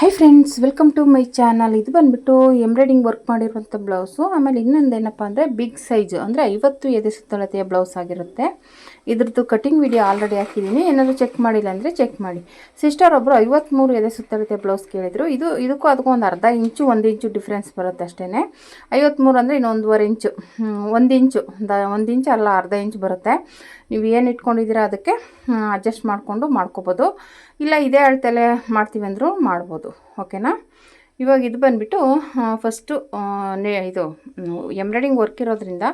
High friends, welcome to my channel. ಇದು ಬಂದುಬಿಟ್ಟು embroidering work ಮಾಡಿರುವಂಥ ಬ್ಲೌಸು. ಆಮೇಲೆ ಇನ್ನೊಂದು ಏನಪ್ಪ ಅಂದರೆ ಬಿಗ್ ಸೈಜು ಅಂದರೆ 50 ಎದೆ ಸುತ್ತಳತೆಯ ಬ್ಲೌಸ್ ಆಗಿರುತ್ತೆ. ಇದ್ರದ್ದು ಕಟಿಂಗ್ ವಿಡಿಯೋ ಆಲ್ರೆಡಿ ಹಾಕಿದ್ದೀನಿ. ಏನಾದರೂ ಚೆಕ್ ಮಾಡಿಲ್ಲ ಅಂದರೆ ಚೆಕ್ ಮಾಡಿ. ಸಿಸ್ಟರ್ ಒಬ್ಬರು 53 ಎದೆ ಸುತ್ತಳತೆ ಬ್ಲೌಸ್ ಕೇಳಿದರು. ಇದಕ್ಕೂ ಅದಕ್ಕೂ ಒಂದು ಅರ್ಧ ಇಂಚು 1 ಇಂಚು ಡಿಫ್ರೆನ್ಸ್ ಬರುತ್ತೆ ಅಷ್ಟೇ. 53 ಅಂದರೆ ಇನ್ನು 1.5 ಇಂಚು, 1 ಇಂಚು 1 ಇಂಚು ಅಲ್ಲ, ಅರ್ಧ ಇಂಚು ಬರುತ್ತೆ. ನೀವು ಏನು ಇಟ್ಕೊಂಡಿದ್ದೀರಾ ಅದಕ್ಕೆ ಅಡ್ಜಸ್ಟ್ ಮಾಡಿಕೊಂಡು ಮಾಡ್ಕೋಬೋದು. ಇಲ್ಲ ಇದೇ ಅಳತೆಲೆ ಮಾಡ್ತೀವಿ ಅಂದರೂ ಮಾಡ್ಬೋದು. ಓಕೆನಾ. ಇವಾಗ ಇದು ಬಂದುಬಿಟ್ಟು ಫಸ್ಟು ಇದು ಎಂಬ್ರಾಯ್ಡಿಂಗ್ ವರ್ಕ್ ಇರೋದ್ರಿಂದ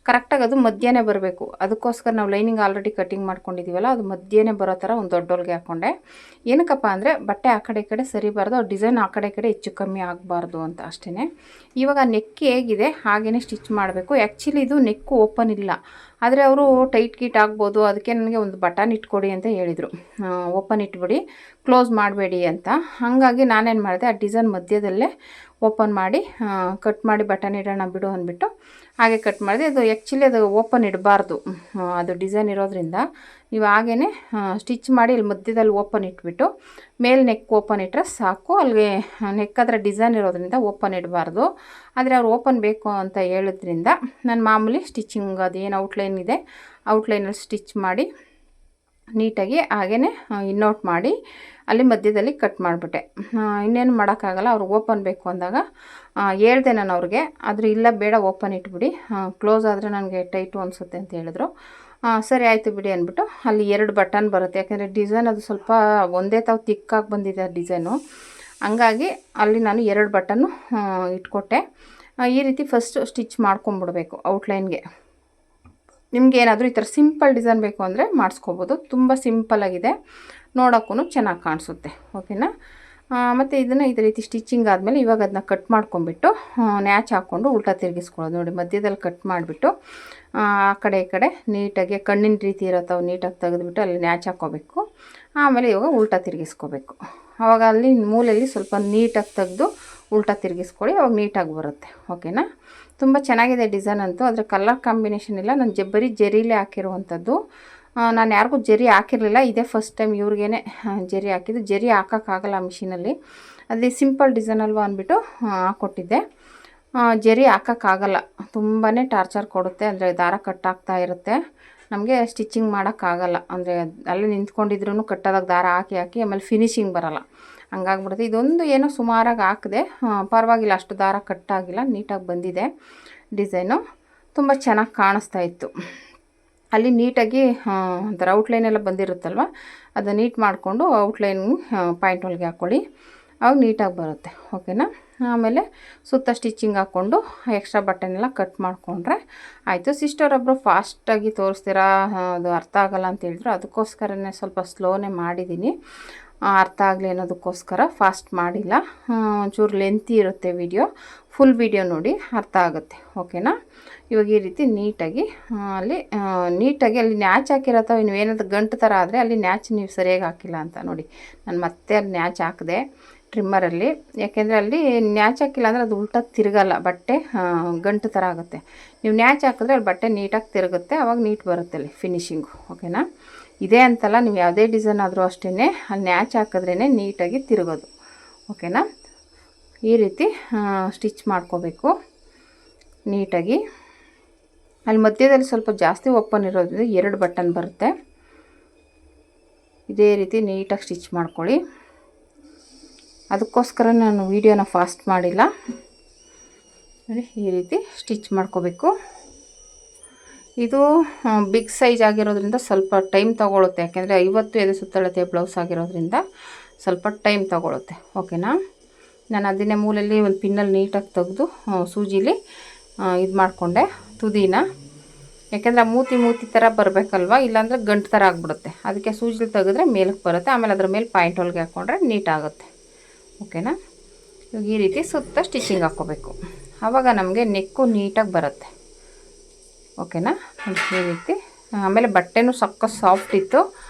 ಕರೆಕ್ಟಾಗಿ ಅದು ಮಧ್ಯನೇ ಬರಬೇಕು. ಅದಕ್ಕೋಸ್ಕರ ನಾವು ಲೈನಿಂಗ್ ಆಲ್ರೆಡಿ ಕಟಿಂಗ್ ಮಾಡ್ಕೊಂಡಿದ್ದೀವಲ್ಲ, ಅದು ಮಧ್ಯನೇ ಬರೋ ಥರ ಒಂದು ದೊಡ್ಡ ಹೊಲಿಗೆ ಹಾಕ್ಕೊಂಡೆ. ಏನಕ್ಕಪ್ಪ ಅಂದರೆ ಬಟ್ಟೆ ಆ ಕಡೆ ಈ ಕಡೆ ಸರಿಬಾರ್ದು, ಡಿಸೈನ್ ಆ ಕಡೆ ಈ ಕಡೆ ಹೆಚ್ಚು ಕಮ್ಮಿ ಆಗಬಾರ್ದು ಅಂತ ಅಷ್ಟೇ. ಇವಾಗ ನೆಕ್ ಹೇಗಿದೆ ಹಾಗೇ ಸ್ಟಿಚ್ ಮಾಡಬೇಕು. ಆ್ಯಕ್ಚುಲಿ ಇದು ನೆಕ್ಕು ಓಪನ್ ಇಲ್ಲ, ಆದರೆ ಅವರು ಟೈಟ್ ಗೀಟ್ ಆಗ್ಬೋದು. ಅದಕ್ಕೆ ನನಗೆ ಒಂದು ಬಟನ್ ಇಟ್ಕೊಡಿ ಅಂತ ಹೇಳಿದರು. ಓಪನ್ ಇಟ್ಬಿಡಿ, ಕ್ಲೋಸ್ ಮಾಡಬೇಡಿ ಅಂತ. ಹಾಗಾಗಿ ನಾನೇನು ಮಾಡಿದೆ, ಆ ಡಿಸೈನ್ ಮಧ್ಯದಲ್ಲೇ ಓಪನ್ ಮಾಡಿ ಕಟ್ ಮಾಡಿ ಬಟನ್ ಇಡೋಣ ಬಿಡು ಅಂದ್ಬಿಟ್ಟು ಹಾಗೆ ಕಟ್ ಮಾಡಿದೆ. ಅದು ಆ್ಯಕ್ಚುಲಿ ಅದು ಓಪನ್ ಇಡಬಾರ್ದು, ಅದು ಡಿಸೈನ್ ಇರೋದ್ರಿಂದ ನೀವು ಹಾಗೇ ಸ್ಟಿಚ್ ಮಾಡಿ ಇಲ್ಲಿ ಮಧ್ಯದಲ್ಲಿ ಓಪನ್ ಇಟ್ಬಿಟ್ಟು ಮೇಲೆ ನೆಕ್ ಓಪನ್ ಇಟ್ಟರೆ ಸಾಕು. ಅಲ್ಲಿಗೆ ನೆಕ್ ಅದರ ಡಿಸೈನ್ ಇರೋದ್ರಿಂದ ಓಪನ್ ಇಡಬಾರ್ದು. ಆದರೆ ಅವ್ರು ಓಪನ್ ಬೇಕು ಅಂತ ಹೇಳಿದ್ರಿಂದ ನಾನು ಮಾಮೂಲಿ ಸ್ಟಿಚಿಂಗ್ ಅದೇನು ಔಟ್ಲೈನ್ ಇದೆ ಔಟ್ಲೈನಲ್ಲಿ ಸ್ಟಿಚ್ ಮಾಡಿ ನೀಟಾಗಿ ಹಾಗೇ ಇನ್ನೌಟ್ ಮಾಡಿ ಅಲ್ಲಿ ಮಧ್ಯದಲ್ಲಿ ಕಟ್ ಮಾಡಿಬಿಟ್ಟೆ. ಇನ್ನೇನು ಮಾಡೋಕ್ಕಾಗಲ್ಲ, ಅವ್ರಿಗೆ ಓಪನ್ ಬೇಕು ಅಂದಾಗ ಹೇಳ್ದೆ ನಾನು ಅವ್ರಿಗೆ. ಆದರೆ ಇಲ್ಲ ಬೇಡ ಓಪನ್ ಇಟ್ಬಿಡಿ, ಕ್ಲೋಸ್ ಆದರೆ ನನಗೆ ಟೈಟು ಅನಿಸುತ್ತೆ ಅಂತ ಹೇಳಿದ್ರು. ಸರಿ ಆಯಿತು ಬಿಡಿ ಅಂದ್ಬಿಟ್ಟು ಅಲ್ಲಿ 2 ಬಟನ್ ಬರುತ್ತೆ. ಯಾಕೆಂದರೆ ಡಿಸೈನ್ ಅದು ಸ್ವಲ್ಪ ಒಂದೇ ತಾವು ತಿಕ್ಕಾಗಿ ಬಂದಿದೆ ಡಿಸೈನು. ಹಂಗಾಗಿ ಅಲ್ಲಿ ನಾನು 2 ಬಟನ್ನು ಇಟ್ಕೊಟ್ಟೆ. ಈ ರೀತಿ ಫಸ್ಟು ಸ್ಟಿಚ್ ಮಾಡ್ಕೊಂಬಿಡ್ಬೇಕು ಔಟ್ಲೈನ್ಗೆ. ನಿಮಗೇನಾದರೂ ಈ ಥರ ಸಿಂಪಲ್ ಡಿಸೈನ್ ಬೇಕು ಅಂದರೆ ಮಾಡಿಸ್ಕೋಬೋದು. ತುಂಬ ಸಿಂಪಲ್ಲಾಗಿದೆ, ನೋಡೋಕ್ಕೂ ಚೆನ್ನಾಗಿ ಕಾಣಿಸುತ್ತೆ. ಓಕೆನಾ. ಮತ್ತು ಇದನ್ನು ಇದೇ ರೀತಿ ಸ್ಟಿಚಿಂಗ್ ಆದಮೇಲೆ ಇವಾಗ ಅದನ್ನ ಕಟ್ ಮಾಡ್ಕೊಂಬಿಟ್ಟು ನ್ಯಾಚ್ ಹಾಕ್ಕೊಂಡು ಉಲ್ಟಾ ತಿರುಗಿಸ್ಕೊಳ್ಳೋದು. ನೋಡಿ, ಮಧ್ಯದಲ್ಲಿ ಕಟ್ ಮಾಡಿಬಿಟ್ಟು ಆ ಕಡೆ ಈ ಕಡೆ ನೀಟಾಗಿ ಕಣ್ಣಿನ ರೀತಿ ಇರುತ್ತವೆ ನೀಟಾಗಿ ತೆಗೆದುಬಿಟ್ಟು ಅಲ್ಲಿ ನ್ಯಾಚ್ ಹಾಕ್ಕೋಬೇಕು. ಆಮೇಲೆ ಇವಾಗ ಉಲ್ಟಾ ತಿರುಗಿಸ್ಕೋಬೇಕು. ಆವಾಗ ಅಲ್ಲಿ ಮೂಲೆಯಲ್ಲಿ ಸ್ವಲ್ಪ ನೀಟಾಗಿ ತೆಗೆದು ಉಲ್ಟಾ ತಿರುಗಿಸ್ಕೊಳ್ಳಿ, ಅವಾಗ ನೀಟಾಗಿ ಬರುತ್ತೆ. ಓಕೆನಾ. ತುಂಬ ಚೆನ್ನಾಗಿದೆ ಡಿಸೈನ್ ಅಂತೂ. ಆದರೆ ಕಲರ್ ಕಾಂಬಿನೇಷನ್ ಇಲ್ಲ, ನಾನು ಬರೀ ಜರೀಲೇ ಹಾಕಿರುವಂಥದ್ದು. ನಾನು ಯಾರಿಗೂ ಜರಿ ಹಾಕಿರಲಿಲ್ಲ, ಇದೇ ಫಸ್ಟ್ ಟೈಮ್ ಇವ್ರಿಗೇ ಜರಿ ಹಾಕಿದ್ದು. ಜರಿ ಹಾಕೋಕ್ಕಾಗಲ್ಲ ಮಿಷಿನಲ್ಲಿ, ಅಲ್ಲಿ ಸಿಂಪಲ್ ಡಿಸೈನ್ ಅಲ್ವಾ ಅಂದ್ಬಿಟ್ಟು ಹಾಕ್ಕೊಟ್ಟಿದ್ದೆ. ಜರಿ ಹಾಕೋಕ್ಕಾಗಲ್ಲ, ತುಂಬಾ ಟಾರ್ಚರ್ ಕೊಡುತ್ತೆ. ಅಂದರೆ ದಾರ ಕಟ್ಟಾಗ್ತಾ ಇರುತ್ತೆ, ನಮಗೆ ಸ್ಟಿಚಿಂಗ್ ಮಾಡೋಕ್ಕಾಗಲ್ಲ. ಅಂದರೆ ಅಲ್ಲಿ ನಿಂತ್ಕೊಂಡಿದ್ರೂ ಕಟ್ಟೋದಾಗ ದಾರ ಹಾಕಿ ಆಮೇಲೆ ಫಿನಿಶಿಂಗ್ ಬರೋಲ್ಲ, ಹಂಗಾಗ್ಬಿಡುತ್ತೆ. ಇದೊಂದು ಏನೋ ಸುಮಾರಾಗಿ ಹಾಕಿದೆ, ಪರವಾಗಿಲ್ಲ, ಅಷ್ಟು ದಾರ ಕಟ್ಟಾಗಿಲ್ಲ, ನೀಟಾಗಿ ಬಂದಿದೆ ಡಿಸೈನು. ತುಂಬ ಚೆನ್ನಾಗಿ ಕಾಣಿಸ್ತಾ ಇತ್ತು. ಅಲ್ಲಿ ನೀಟಾಗಿ ಒಂಥರ ಔಟ್ಲೈನೆಲ್ಲ ಬಂದಿರುತ್ತಲ್ವ, ಅದು ನೀಟ್ ಮಾಡಿಕೊಂಡು ಔಟ್ಲೈನ್ ಪಾಯಿಂಟ್ ಹೊಲಿಗೆ ಹಾಕ್ಕೊಳ್ಳಿ, ಅವಾಗ ನೀಟಾಗಿ ಬರುತ್ತೆ. ಓಕೆನಾ. ಆಮೇಲೆ ಸುತ್ತ ಸ್ಟಿಚಿಂಗ್ ಹಾಕ್ಕೊಂಡು ಎಕ್ಸ್ಟ್ರಾ ಬಟ್ಟೆನೆಲ್ಲ ಕಟ್ ಮಾಡಿಕೊಂಡ್ರೆ ಆಯಿತು. ಸಿಸ್ಟರ್ ಒಬ್ಬರು ಫಾಸ್ಟಾಗಿ ತೋರಿಸ್ತೀರಾ, ಅದು ಅರ್ಥ ಆಗೋಲ್ಲ ಅಂತ ಹೇಳಿದ್ರು. ಅದಕ್ಕೋಸ್ಕರನೇ ಸ್ವಲ್ಪ ಸ್ಲೋನೇ ಮಾಡಿದ್ದೀನಿ, ಅರ್ಥ ಆಗಲಿ ಅನ್ನೋದಕ್ಕೋಸ್ಕರ ಫಾಸ್ಟ್ ಮಾಡಿಲ್ಲ. ಒಂಚೂರು ಲೆಂತಿ ಇರುತ್ತೆ ವಿಡಿಯೋ, ಫುಲ್ ವಿಡಿಯೋ ನೋಡಿ ಅರ್ಥ ಆಗುತ್ತೆ. ಓಕೆನಾ. ಇವಾಗ ಈ ರೀತಿ ನೀಟಾಗಿ ಅಲ್ಲಿ ನ್ಯಾಚ್ ಹಾಕಿರತ್ತವ. ನೀವೇನಾದ್ರು ಗಂಟು ಥರ ಆದರೆ ಅಲ್ಲಿ ನ್ಯಾಚ್ ನೀವು ಸರಿಯಾಗಿ ಹಾಕಿಲ್ಲ ಅಂತ ನೋಡಿ. ನಾನು ಮತ್ತೆ ಅಲ್ಲಿ ನ್ಯಾಚ್ ಹಾಕಿದೆ ಟ್ರಿಮ್ಮರಲ್ಲಿ, ಯಾಕೆಂದರೆ ಅಲ್ಲಿ ನ್ಯಾಚ್ ಹಾಕಿಲ್ಲ ಅಂದರೆ ಅದು ಉಲ್ಟಾ ತಿರುಗಲ್ಲ, ಬಟ್ಟೆ ಗಂಟು ಥರ ಆಗುತ್ತೆ. ನೀವು ನ್ಯಾಚ್ ಹಾಕಿದ್ರೆ ಅಲ್ಲಿ ಬಟ್ಟೆ ನೀಟಾಗಿ ತಿರುಗುತ್ತೆ, ಆವಾಗ ನೀಟ್ ಬರುತ್ತೆ ಅಲ್ಲಿ ಫಿನಿಶಿಂಗು. ಓಕೆನಾ. ಇದೇ ಅಂತಲ್ಲ, ನೀವು ಯಾವುದೇ ಡಿಸೈನ್ ಆದರೂ ಅಷ್ಟೇ ಅಲ್ಲಿ ನ್ಯಾಚ್ ಹಾಕಿದ್ರೇ ನೀಟಾಗಿ ತಿರುಗೋದು. ಓಕೆನಾ. ಈ ರೀತಿ ಸ್ಟಿಚ್ ಮಾಡ್ಕೋಬೇಕು ನೀಟಾಗಿ. ಅಲ್ಲಿ ಮಧ್ಯದಲ್ಲಿ ಸ್ವಲ್ಪ ಜಾಸ್ತಿ ಓಪನ್ ಇರೋದ್ರಿಂದ 2 ಬಟನ್ ಬರುತ್ತೆ. ಇದೇ ರೀತಿ ನೀಟಾಗಿ ಸ್ಟಿಚ್ ಮಾಡ್ಕೊಳ್ಳಿ. ಅದಕ್ಕೋಸ್ಕರ ನಾನು ವೀಡಿಯೋನ ಫಾಸ್ಟ್ ಮಾಡಿಲ್ಲ. ನೋಡಿ, ಈ ರೀತಿ ಸ್ಟಿಚ್ ಮಾಡ್ಕೋಬೇಕು. ಇದು ಬಿಗ್ ಸೈಜ್ ಆಗಿರೋದ್ರಿಂದ ಸ್ವಲ್ಪ ಟೈಮ್ ತೊಗೊಳುತ್ತೆ, ಯಾಕೆಂದರೆ 50 ಎದೆ ಸುತ್ತಳತೆ ಬ್ಲೌಸ್ ಆಗಿರೋದ್ರಿಂದ ಸ್ವಲ್ಪ ಟೈಮ್ ತೊಗೊಳುತ್ತೆ. ಓಕೆನಾ. ನಾನು ಅದನ್ನೇ ಮೂಲೆಯಲ್ಲಿ ಒಂದು ಪಿನ್ನಲ್ಲಿ ನೀಟಾಗಿ ತೆಗೆದು ಸೂಜಿಲಿ ಇದು ಮಾಡಿಕೊಂಡೆ ತುದಿನ, ಯಾಕೆಂದರೆ ಮೂತಿ ಥರ ಬರಬೇಕಲ್ವ, ಇಲ್ಲಾಂದರೆ ಗಂಟು ಥರ ಆಗಿಬಿಡುತ್ತೆ. ಅದಕ್ಕೆ ಸೂಜಿಲಿ ತೆಗೆದ್ರೆ ಮೇಲಕ್ಕೆ ಬರುತ್ತೆ, ಆಮೇಲೆ ಅದ್ರ ಮೇಲೆ ಪಾಯಿಂಟ್ ಹೊಲಿಗೆ ಹಾಕ್ಕೊಂಡ್ರೆ ನೀಟಾಗುತ್ತೆ. ಓಕೆನಾ. ಇವಾಗ ಈ ರೀತಿ ಸುತ್ತ ಸ್ಟಿಚಿಂಗ್ ಹಾಕ್ಕೋಬೇಕು, ಆವಾಗ ನಮಗೆ ನೆಕ್ಕು ನೀಟಾಗಿ ಬರುತ್ತೆ. ಓಕೆನಾ. ಈ ರೀತಿ. ಆಮೇಲೆ ಬಟ್ಟೆನೂ ಸಾಫ್ಟ್ ಇತ್ತು,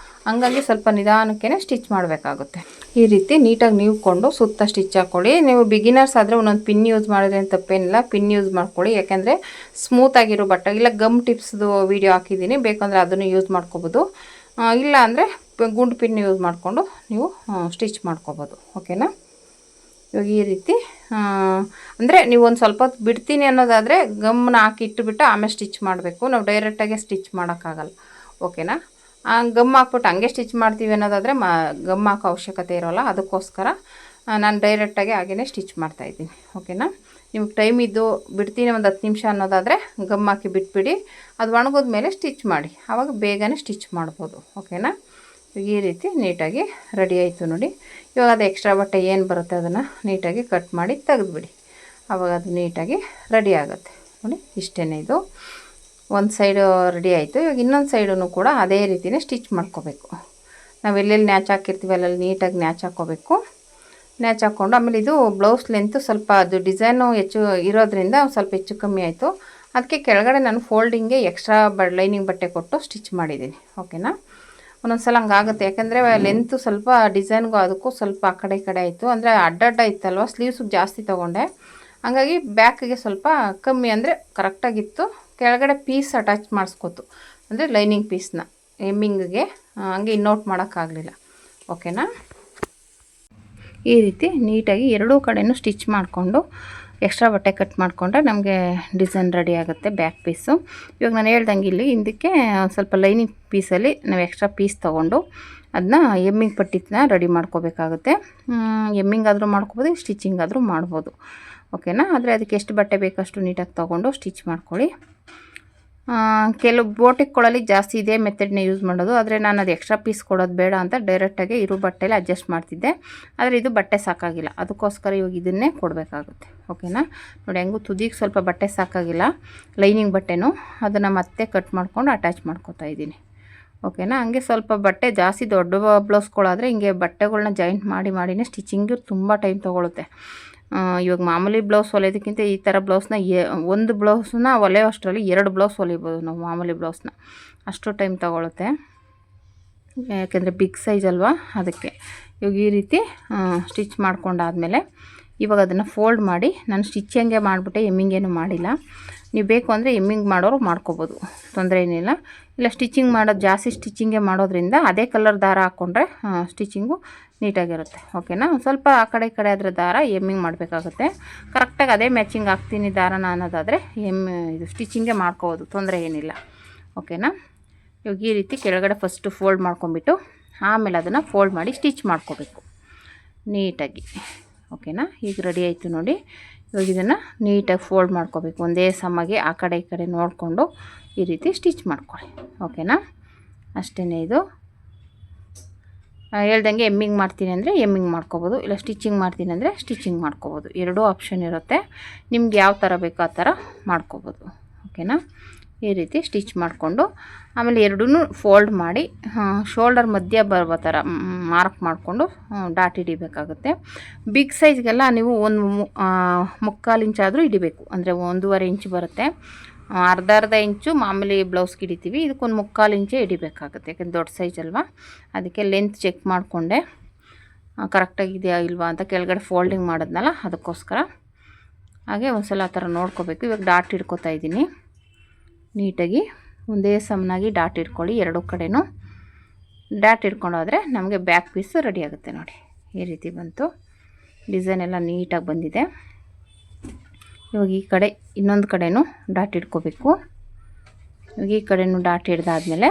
ಹಂಗಾಗಿ ಸ್ವಲ್ಪ ನಿಧಾನಕ್ಕೆ ಸ್ಟಿಚ್ ಮಾಡಬೇಕಾಗುತ್ತೆ. ಈ ರೀತಿ ನೀಟಾಗಿ ನೀವ್ಕೊಂಡು ಸುತ್ತ ಸ್ಟಿಚ್ ಹಾಕ್ಕೊಳ್ಳಿ. ನೀವು ಬಿಗಿನರ್ಸ್ ಆದರೆ ಒಂದೊಂದು ಪಿನ್ ಯೂಸ್ ಮಾಡಿದ್ರೆ ತಪ್ಪೇನಿಲ್ಲ, ಪಿನ್ ಯೂಸ್ ಮಾಡ್ಕೊಳ್ಳಿ. ಯಾಕೆಂದರೆ ಸ್ಮೂತಾಗಿರೋ ಬಟ್ಟೆ ಇಲ್ಲ, ಗಮ್ ಟಿಪ್ಸ್ದು ವೀಡಿಯೋ ಹಾಕಿದ್ದೀನಿ, ಬೇಕಂದರೆ ಅದನ್ನು ಯೂಸ್ ಮಾಡ್ಕೋಬೋದು. ಇಲ್ಲ ಅಂದರೆ ಗುಂಡು ಪಿನ್ ಯೂಸ್ ಮಾಡಿಕೊಂಡು ನೀವು ಸ್ಟಿಚ್ ಮಾಡ್ಕೋಬೋದು. ಓಕೆನಾ. ಇವಾಗ ಈ ರೀತಿ ಅಂದರೆ ನೀವು ಒಂದು ಸ್ವಲ್ಪ ಹೊತ್ತು ಬಿಡ್ತೀನಿ ಅನ್ನೋದಾದರೆ ಗಮ್ಮನ್ನ ಹಾಕಿ ಇಟ್ಟುಬಿಟ್ಟು ಆಮೇಲೆ ಸ್ಟಿಚ್ ಮಾಡಬೇಕು. ನಾವು ಡೈರೆಕ್ಟಾಗೆ ಸ್ಟಿಚ್ ಮಾಡೋಕ್ಕಾಗಲ್ಲ. ಓಕೆನಾ? ಗಮ್ ಹಾಕ್ಬಿಟ್ಟು ಹಂಗೆ ಸ್ಟಿಚ್ ಮಾಡ್ತೀವಿ ಅನ್ನೋದಾದರೆ ಗಮ್ ಹಾಕೋ ಅವಶ್ಯಕತೆ ಇರೋಲ್ಲ. ಅದಕ್ಕೋಸ್ಕರ ನಾನು ಡೈರೆಕ್ಟಾಗಿ ಹಾಗೇ ಸ್ಟಿಚ್ ಮಾಡ್ತಾಯಿದ್ದೀನಿ. ಓಕೆನಾ? ನಿಮ್ಗೆ ಟೈಮ್ ಇದ್ದು ಬಿಡ್ತೀನಿ ಒಂದು 10 ನಿಮಿಷ ಅನ್ನೋದಾದರೆ ಗಮ್ ಹಾಕಿ ಬಿಟ್ಬಿಡಿ. ಅದು ಒಣಗೋದ ಮೇಲೆ ಸ್ಟಿಚ್ ಮಾಡಿ, ಆವಾಗ ಬೇಗನೆ ಸ್ಟಿಚ್ ಮಾಡ್ಬೋದು. ಓಕೆನಾ? ಈ ರೀತಿ ನೀಟಾಗಿ ರೆಡಿ ಆಯಿತು ನೋಡಿ. ಇವಾಗ ಅದು ಎಕ್ಸ್ಟ್ರಾ ಬಟ್ಟೆ ಏನು ಬರುತ್ತೆ ಅದನ್ನು ನೀಟಾಗಿ ಕಟ್ ಮಾಡಿ ತೆಗೆದುಬಿಡಿ. ಆವಾಗ ಅದು ನೀಟಾಗಿ ರೆಡಿ ಆಗುತ್ತೆ ನೋಡಿ. ಇಷ್ಟೇ ಇದು ಒಂದು ಸೈಡು ರೆಡಿ ಆಯಿತು. ಇವಾಗ ಇನ್ನೊಂದು ಸೈಡೂ ಕೂಡ ಅದೇ ರೀತಿಯೇ ಸ್ಟಿಚ್ ಮಾಡ್ಕೋಬೇಕು. ನಾವು ಎಲ್ಲೆಲ್ಲಿ ನ್ಯಾಚ್ ಹಾಕಿರ್ತೀವಿ ಅಲ್ಲೆಲ್ಲಿ ನೀಟಾಗಿ ನ್ಯಾಚ್ ಹಾಕ್ಕೋಬೇಕು. ನ್ಯಾಚ್ ಹಾಕ್ಕೊಂಡು ಆಮೇಲೆ ಇದು ಬ್ಲೌಸ್ ಲೆಂತು ಸ್ವಲ್ಪ ಅದು ಡಿಸೈನು ಹೆಚ್ಚು ಇರೋದ್ರಿಂದ ಸ್ವಲ್ಪ ಹೆಚ್ಚು ಕಮ್ಮಿ ಆಯಿತು. ಅದಕ್ಕೆ ಕೆಳಗಡೆ ನಾನು ಫೋಲ್ಡಿಂಗ್ಗೆ ಎಕ್ಸ್ಟ್ರಾ ಲೈನಿಂಗ್ ಬಟ್ಟೆ ಕೊಟ್ಟು ಸ್ಟಿಚ್ ಮಾಡಿದ್ದೀನಿ. ಓಕೆನಾ? ಒಂದೊಂದು ಸಲ ಹಂಗಾಗುತ್ತೆ, ಯಾಕೆಂದರೆ ಲೆಂತು ಸ್ವಲ್ಪ ಡಿಸೈನ್ಗೂ ಅದಕ್ಕೂ ಸ್ವಲ್ಪ ಆ ಕಡೆ ಈ ಕಡೆ ಆಯಿತು. ಅಂದರೆ ಅಡ್ಡಡ್ಡ ಇತ್ತಲ್ವ, ಸ್ಲೀವ್ಸಿಗೆ ಜಾಸ್ತಿ ತೊಗೊಂಡೆ, ಹಾಗಾಗಿ ಬ್ಯಾಕಿಗೆ ಸ್ವಲ್ಪ ಕಮ್ಮಿ ಅಂದರೆ ಕರೆಕ್ಟಾಗಿತ್ತು. ಕೆಳಗಡೆ ಪೀಸ್ ಅಟ್ಯಾಚ್ ಮಾಡಿಸ್ಕೊತು, ಅಂದರೆ ಲೈನಿಂಗ್ ಪೀಸ್ನ ಎಮ್ಮಿಂಗಿಗೆ ಹಂಗೆ ಇನ್ನೋಟ್ ಮಾಡೋಕ್ಕಾಗಲಿಲ್ಲ. ಓಕೆನಾ? ಈ ರೀತಿ ನೀಟಾಗಿ ಎರಡೂ ಕಡೆಯೂ ಸ್ಟಿಚ್ ಮಾಡಿಕೊಂಡು ಎಕ್ಸ್ಟ್ರಾ ಬಟ್ಟೆ ಕಟ್ ಮಾಡಿಕೊಂಡ್ರೆ ನಮಗೆ ಡಿಸೈನ್ ರೆಡಿ ಆಗುತ್ತೆ ಬ್ಯಾಕ್ ಪೀಸು. ಇವಾಗ ನಾನು ಹೇಳ್ದಂಗೆ ಇಲ್ಲಿ ಹಿಂದಕ್ಕೆ ಸ್ವಲ್ಪ ಲೈನಿಂಗ್ ಪೀಸಲ್ಲಿ ನಾವು ಎಕ್ಸ್ಟ್ರಾ ಪೀಸ್ ತೊಗೊಂಡು ಅದನ್ನ ಎಮ್ಮಿಂಗ್ ಪಟ್ಟಿನ ರೆಡಿ ಮಾಡ್ಕೋಬೇಕಾಗುತ್ತೆ. ಎಮ್ಮಿಂಗ್ ಆದರೂ ಮಾಡ್ಕೋಬೋದು, ಸ್ಟಿಚಿಂಗ್ ಆದರೂ ಮಾಡ್ಬೋದು. ಓಕೆನಾ? ಆದರೆ ಅದಕ್ಕೆ ಎಷ್ಟು ಬಟ್ಟೆ ಬೇಕಷ್ಟು ನೀಟಾಗಿ ತೊಗೊಂಡು ಸ್ಟಿಚ್ ಮಾಡ್ಕೊಳ್ಳಿ. ಕೆಲವು ಬೋಟಿಗೆ ಕೊಡಲಿ ಜಾಸ್ತಿ ಇದೇ ಮೆಥಡ್ನ ಯೂಸ್ ಮಾಡೋದು. ಆದರೆ ನಾನು ಅದು ಎಕ್ಸ್ಟ್ರಾ ಪೀಸ್ ಕೊಡೋದು ಬೇಡ ಅಂತ ಡೈರೆಕ್ಟಾಗಿ ಇರೋ ಬಟ್ಟೆಲಿ ಅಡ್ಜಸ್ಟ್ ಮಾಡ್ತಿದ್ದೆ. ಆದರೆ ಇದು ಬಟ್ಟೆ ಸಾಕಾಗಿಲ್ಲ, ಅದಕ್ಕೋಸ್ಕರ ಇವಾಗ ಇದನ್ನೇ ಕೊಡಬೇಕಾಗುತ್ತೆ. ಓಕೆನಾ? ನೋಡಿ, ಹೆಂಗೂ ತುದಿಗೆ ಸ್ವಲ್ಪ ಬಟ್ಟೆ ಸಾಕಾಗಿಲ್ಲ, ಲೈನಿಂಗ್ ಬಟ್ಟೆನೂ ಅದನ್ನು ಮತ್ತೆ ಕಟ್ ಮಾಡ್ಕೊಂಡು ಅಟ್ಯಾಚ್ ಮಾಡ್ಕೊತಾ ಇದ್ದೀನಿ. ಓಕೆನಾ? ಹಂಗೆ ಸ್ವಲ್ಪ ಬಟ್ಟೆ ಜಾಸ್ತಿ ದೊಡ್ಡ ಬ್ಲೌಸ್ಗಳಾದರೆ ಹಿಂಗೆ ಬಟ್ಟೆಗಳ್ನ ಜಾಯಿಂಟ್ ಮಾಡಿನೇ ಸ್ಟಿಚಿಂಗು ತುಂಬ ಟೈಮ್ ತೊಗೊಳುತ್ತೆ. ಇವಾಗ ಮಾಮೂಲಿ ಬ್ಲೌಸ್ ಹೊಲಿಯೋದಕ್ಕಿಂತ ಈ ಥರ ಬ್ಲೌಸ್ನ ಒಂದು ಬ್ಲೌಸ್ನ ಹೊಲೆಯೋ ಅಷ್ಟರಲ್ಲಿ 2 ಬ್ಲೌಸ್ ಹೊಲಿಬೋದು ನಾವು ಮಾಮೂಲಿ ಬ್ಲೌಸ್ನ. ಅಷ್ಟು ಟೈಮ್ ತೊಗೊಳುತ್ತೆ, ಯಾಕೆಂದರೆ ಬಿಗ್ ಸೈಜ್ ಅಲ್ವಾ, ಅದಕ್ಕೆ. ಇವಾಗ ಈ ರೀತಿ ಸ್ಟಿಚ್ ಮಾಡ್ಕೊಂಡಾದಮೇಲೆ ಇವಾಗ ಅದನ್ನು ಫೋಲ್ಡ್ ಮಾಡಿ, ನಾನು ಸ್ಟಿಚಿಂಗೇ ಮಾಡಿಬಿಟ್ಟೆ, ಎಮ್ಮಿಂಗೇನು ಮಾಡಿಲ್ಲ. ನೀವು ಬೇಕು ಅಂದರೆ ಎಮ್ಮಿಂಗ್ ಮಾಡೋರು ಮಾಡ್ಕೋಬೋದು, ತೊಂದರೆ ಏನಿಲ್ಲ. ಇಲ್ಲ ಸ್ಟಿಚಿಂಗ್ ಮಾಡೋದು ಜಾಸ್ತಿ ಸ್ಟಿಚಿಂಗೇ ಮಾಡೋದ್ರಿಂದ ಅದೇ ಕಲರ್ ದಾರ ಹಾಕ್ಕೊಂಡ್ರೆ ಸ್ಟಿಚಿಂಗು ನೀಟಾಗಿರುತ್ತೆ. ಓಕೆನಾ? ಸ್ವಲ್ಪ ಆ ಕಡೆ ಈ ಕಡೆ ಆದರೆ ದಾರ ಎಮ್ಮಿಂಗ್ ಮಾಡಬೇಕಾಗುತ್ತೆ. ಕರೆಕ್ಟಾಗಿ ಅದೇ ಮ್ಯಾಚಿಂಗ್ ಹಾಕ್ತೀನಿ ದಾರನ ಅನ್ನೋದಾದರೆ ಇದು ಸ್ಟಿಚಿಂಗೇ ಮಾಡ್ಕೋಬೋದು, ತೊಂದರೆ ಏನಿಲ್ಲ. ಓಕೆನಾ? ಇವಾಗ ಈ ರೀತಿ ಕೆಳಗಡೆ ಫಸ್ಟು ಫೋಲ್ಡ್ ಮಾಡ್ಕೊಂಬಿಟ್ಟು ಆಮೇಲೆ ಅದನ್ನು ಫೋಲ್ಡ್ ಮಾಡಿ ಸ್ಟಿಚ್ ಮಾಡ್ಕೋಬೇಕು ನೀಟಾಗಿ. ಓಕೆನಾ? ಈಗ ರೆಡಿ ಆಯಿತು ನೋಡಿ. ಇವಾಗ ಇದನ್ನು ನೀಟಾಗಿ ಫೋಲ್ಡ್ ಮಾಡ್ಕೋಬೇಕು, ಒಂದೇ ಸಮಗೆ ಆ ಕಡೆ ಈ ಕಡೆ ನೋಡಿಕೊಂಡು ಈ ರೀತಿ ಸ್ಟಿಚ್ ಮಾಡ್ಕೊಳ್ಳಿ. ಓಕೆನಾ? ಅಷ್ಟೇ. ಇದು ಹೇಳ್ದಂಗೆ ಎಮ್ಮಿಂಗ್ ಮಾಡ್ತೀನಿ ಅಂದರೆ ಎಮ್ಮಿಂಗ್ ಮಾಡ್ಕೋಬೋದು, ಇಲ್ಲ ಸ್ಟಿಚಿಂಗ್ ಮಾಡ್ತೀನಿ ಅಂದರೆ ಸ್ಟಿಚಿಂಗ್ ಮಾಡ್ಕೋಬೋದು. ಎರಡೂ ಆಪ್ಷನ್ ಇರುತ್ತೆ, ನಿಮ್ಗೆ ಯಾವ ಥರ ಬೇಕೋ ಆ ಥರ ಮಾಡ್ಕೋಬೋದು. ಓಕೆನಾ? ಈ ರೀತಿ ಸ್ಟಿಚ್ ಮಾಡಿಕೊಂಡು ಆಮೇಲೆ ಎರಡೂ ಫೋಲ್ಡ್ ಮಾಡಿ ಶೋಲ್ಡರ್ ಮಧ್ಯ ಬರೋ ಥರ ಮಾರ್ಕ್ ಮಾಡಿಕೊಂಡು ಡಾಟ್ ಹಿಡಿಬೇಕಾಗುತ್ತೆ. ಬಿಗ್ ಸೈಜ್ಗೆಲ್ಲ ನೀವು ಒಂದು 3/4 ಇಂಚಾದರೂ ಹಿಡಿಬೇಕು, ಅಂದರೆ 1.5 ಇಂಚ್ ಬರುತ್ತೆ. ಅರ್ಧ ಇಂಚು ಮಾಮೂಲಿ ಬ್ಲೌಸ್ಗೆ ಹಿಡಿತೀವಿ, ಇದಕ್ಕೊಂದು 3/4 ಇಂಚೇ ಹಿಡಿಬೇಕಾಗುತ್ತೆ, ಯಾಕೆಂದ್ರೆ ದೊಡ್ಡ ಸೈಜ್ ಅಲ್ವಾ. ಅದಕ್ಕೆ ಲೆಂತ್ ಚೆಕ್ ಮಾಡಿಕೊಂಡೆ ಕರೆಕ್ಟಾಗಿದೆಯಾ ಇಲ್ವಾ ಅಂತ ಕೆಳಗಡೆ ಫೋಲ್ಡಿಂಗ್ ಮಾಡಿದ್ನಲ್ಲ, ಅದಕ್ಕೋಸ್ಕರ. ಹಾಗೆ ಒಂದು ಸಲ ಆ ಥರ ನೋಡ್ಕೋಬೇಕು. ಇವಾಗ ಡಾಟ್ ಹಿಡ್ಕೊತಾ ಇದ್ದೀನಿ ನೀಟಾಗಿ, ಒಂದೇ ಸಮನಾಗಿ ಡಾಟ್ ಇಟ್ಕೊಳ್ಳಿ. ಎರಡೂ ಕಡೆನೂ ಡಾಟ್ ಇಟ್ಕೊಂಡೋದ್ರೆ ನಮಗೆ ಬ್ಯಾಕ್ ಪೀಸ್ ರೆಡಿ ಆಗುತ್ತೆ ನೋಡಿ. ಈ ರೀತಿ ಬಂತು, ಡಿಸೈನ್ ಎಲ್ಲ ನೀಟಾಗಿ ಬಂದಿದೆ. ಇವಾಗ ಈ ಕಡೆ ಇನ್ನೊಂದು ಕಡೆನೂ ಡಾಟ್ ಇಟ್ಕೋಬೇಕು. ಇವಾಗ ಈ ಕಡೆನೂ ಡಾಟ್ ಹಿಡ್ದಾದ್ಮೇಲೆ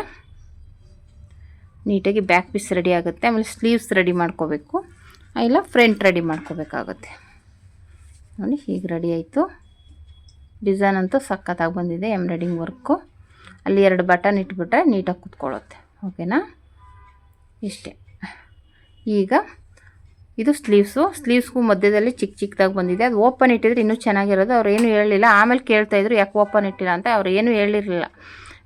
ನೀಟಾಗಿ ಬ್ಯಾಕ್ ಪೀಸ್ ರೆಡಿ ಆಗುತ್ತೆ. ಆಮೇಲೆ ಸ್ಲೀವ್ಸ್ ರೆಡಿ ಮಾಡ್ಕೋಬೇಕು, ಇಲ್ಲ ಫ್ರಂಟ್ ರೆಡಿ ಮಾಡ್ಕೋಬೇಕಾಗುತ್ತೆ ನೋಡಿ. ಈಗ ರೆಡಿ ಆಯಿತು. ಡಿಸೈನ್ ಅಂತೂ ಸಖತ್ತಾಗಿ ಬಂದಿದೆ, ಎಂಬ್ರಾಯ್ಡಿಂಗ್ ವರ್ಕು. ಅಲ್ಲಿ 2 ಬಟನ್ ಇಟ್ಬಿಟ್ರೆ ನೀಟಾಗಿ ಕೂತ್ಕೊಳ್ಳುತ್ತೆ. ಓಕೆನಾ? ಇಷ್ಟೇ. ಈಗ ಇದು ಸ್ಲೀವ್ಸ್ಗೂ ಮಧ್ಯದಲ್ಲಿ ಚಿಕ್ಕದಾಗಿ ಬಂದಿದೆ. ಅದು ಓಪನ್ ಇಟ್ಟಿದ್ರೆ ಇನ್ನೂ ಚೆನ್ನಾಗಿರೋದು. ಅವ್ರು ಏನು ಹೇಳಲಿಲ್ಲ, ಆಮೇಲೆ ಕೇಳ್ತಾಯಿದ್ರು ಯಾಕೆ ಓಪನ್ ಇಟ್ಟಿಲ್ಲ ಅಂತ. ಅವ್ರು ಏನೂ ಹೇಳಿರಲಿಲ್ಲ.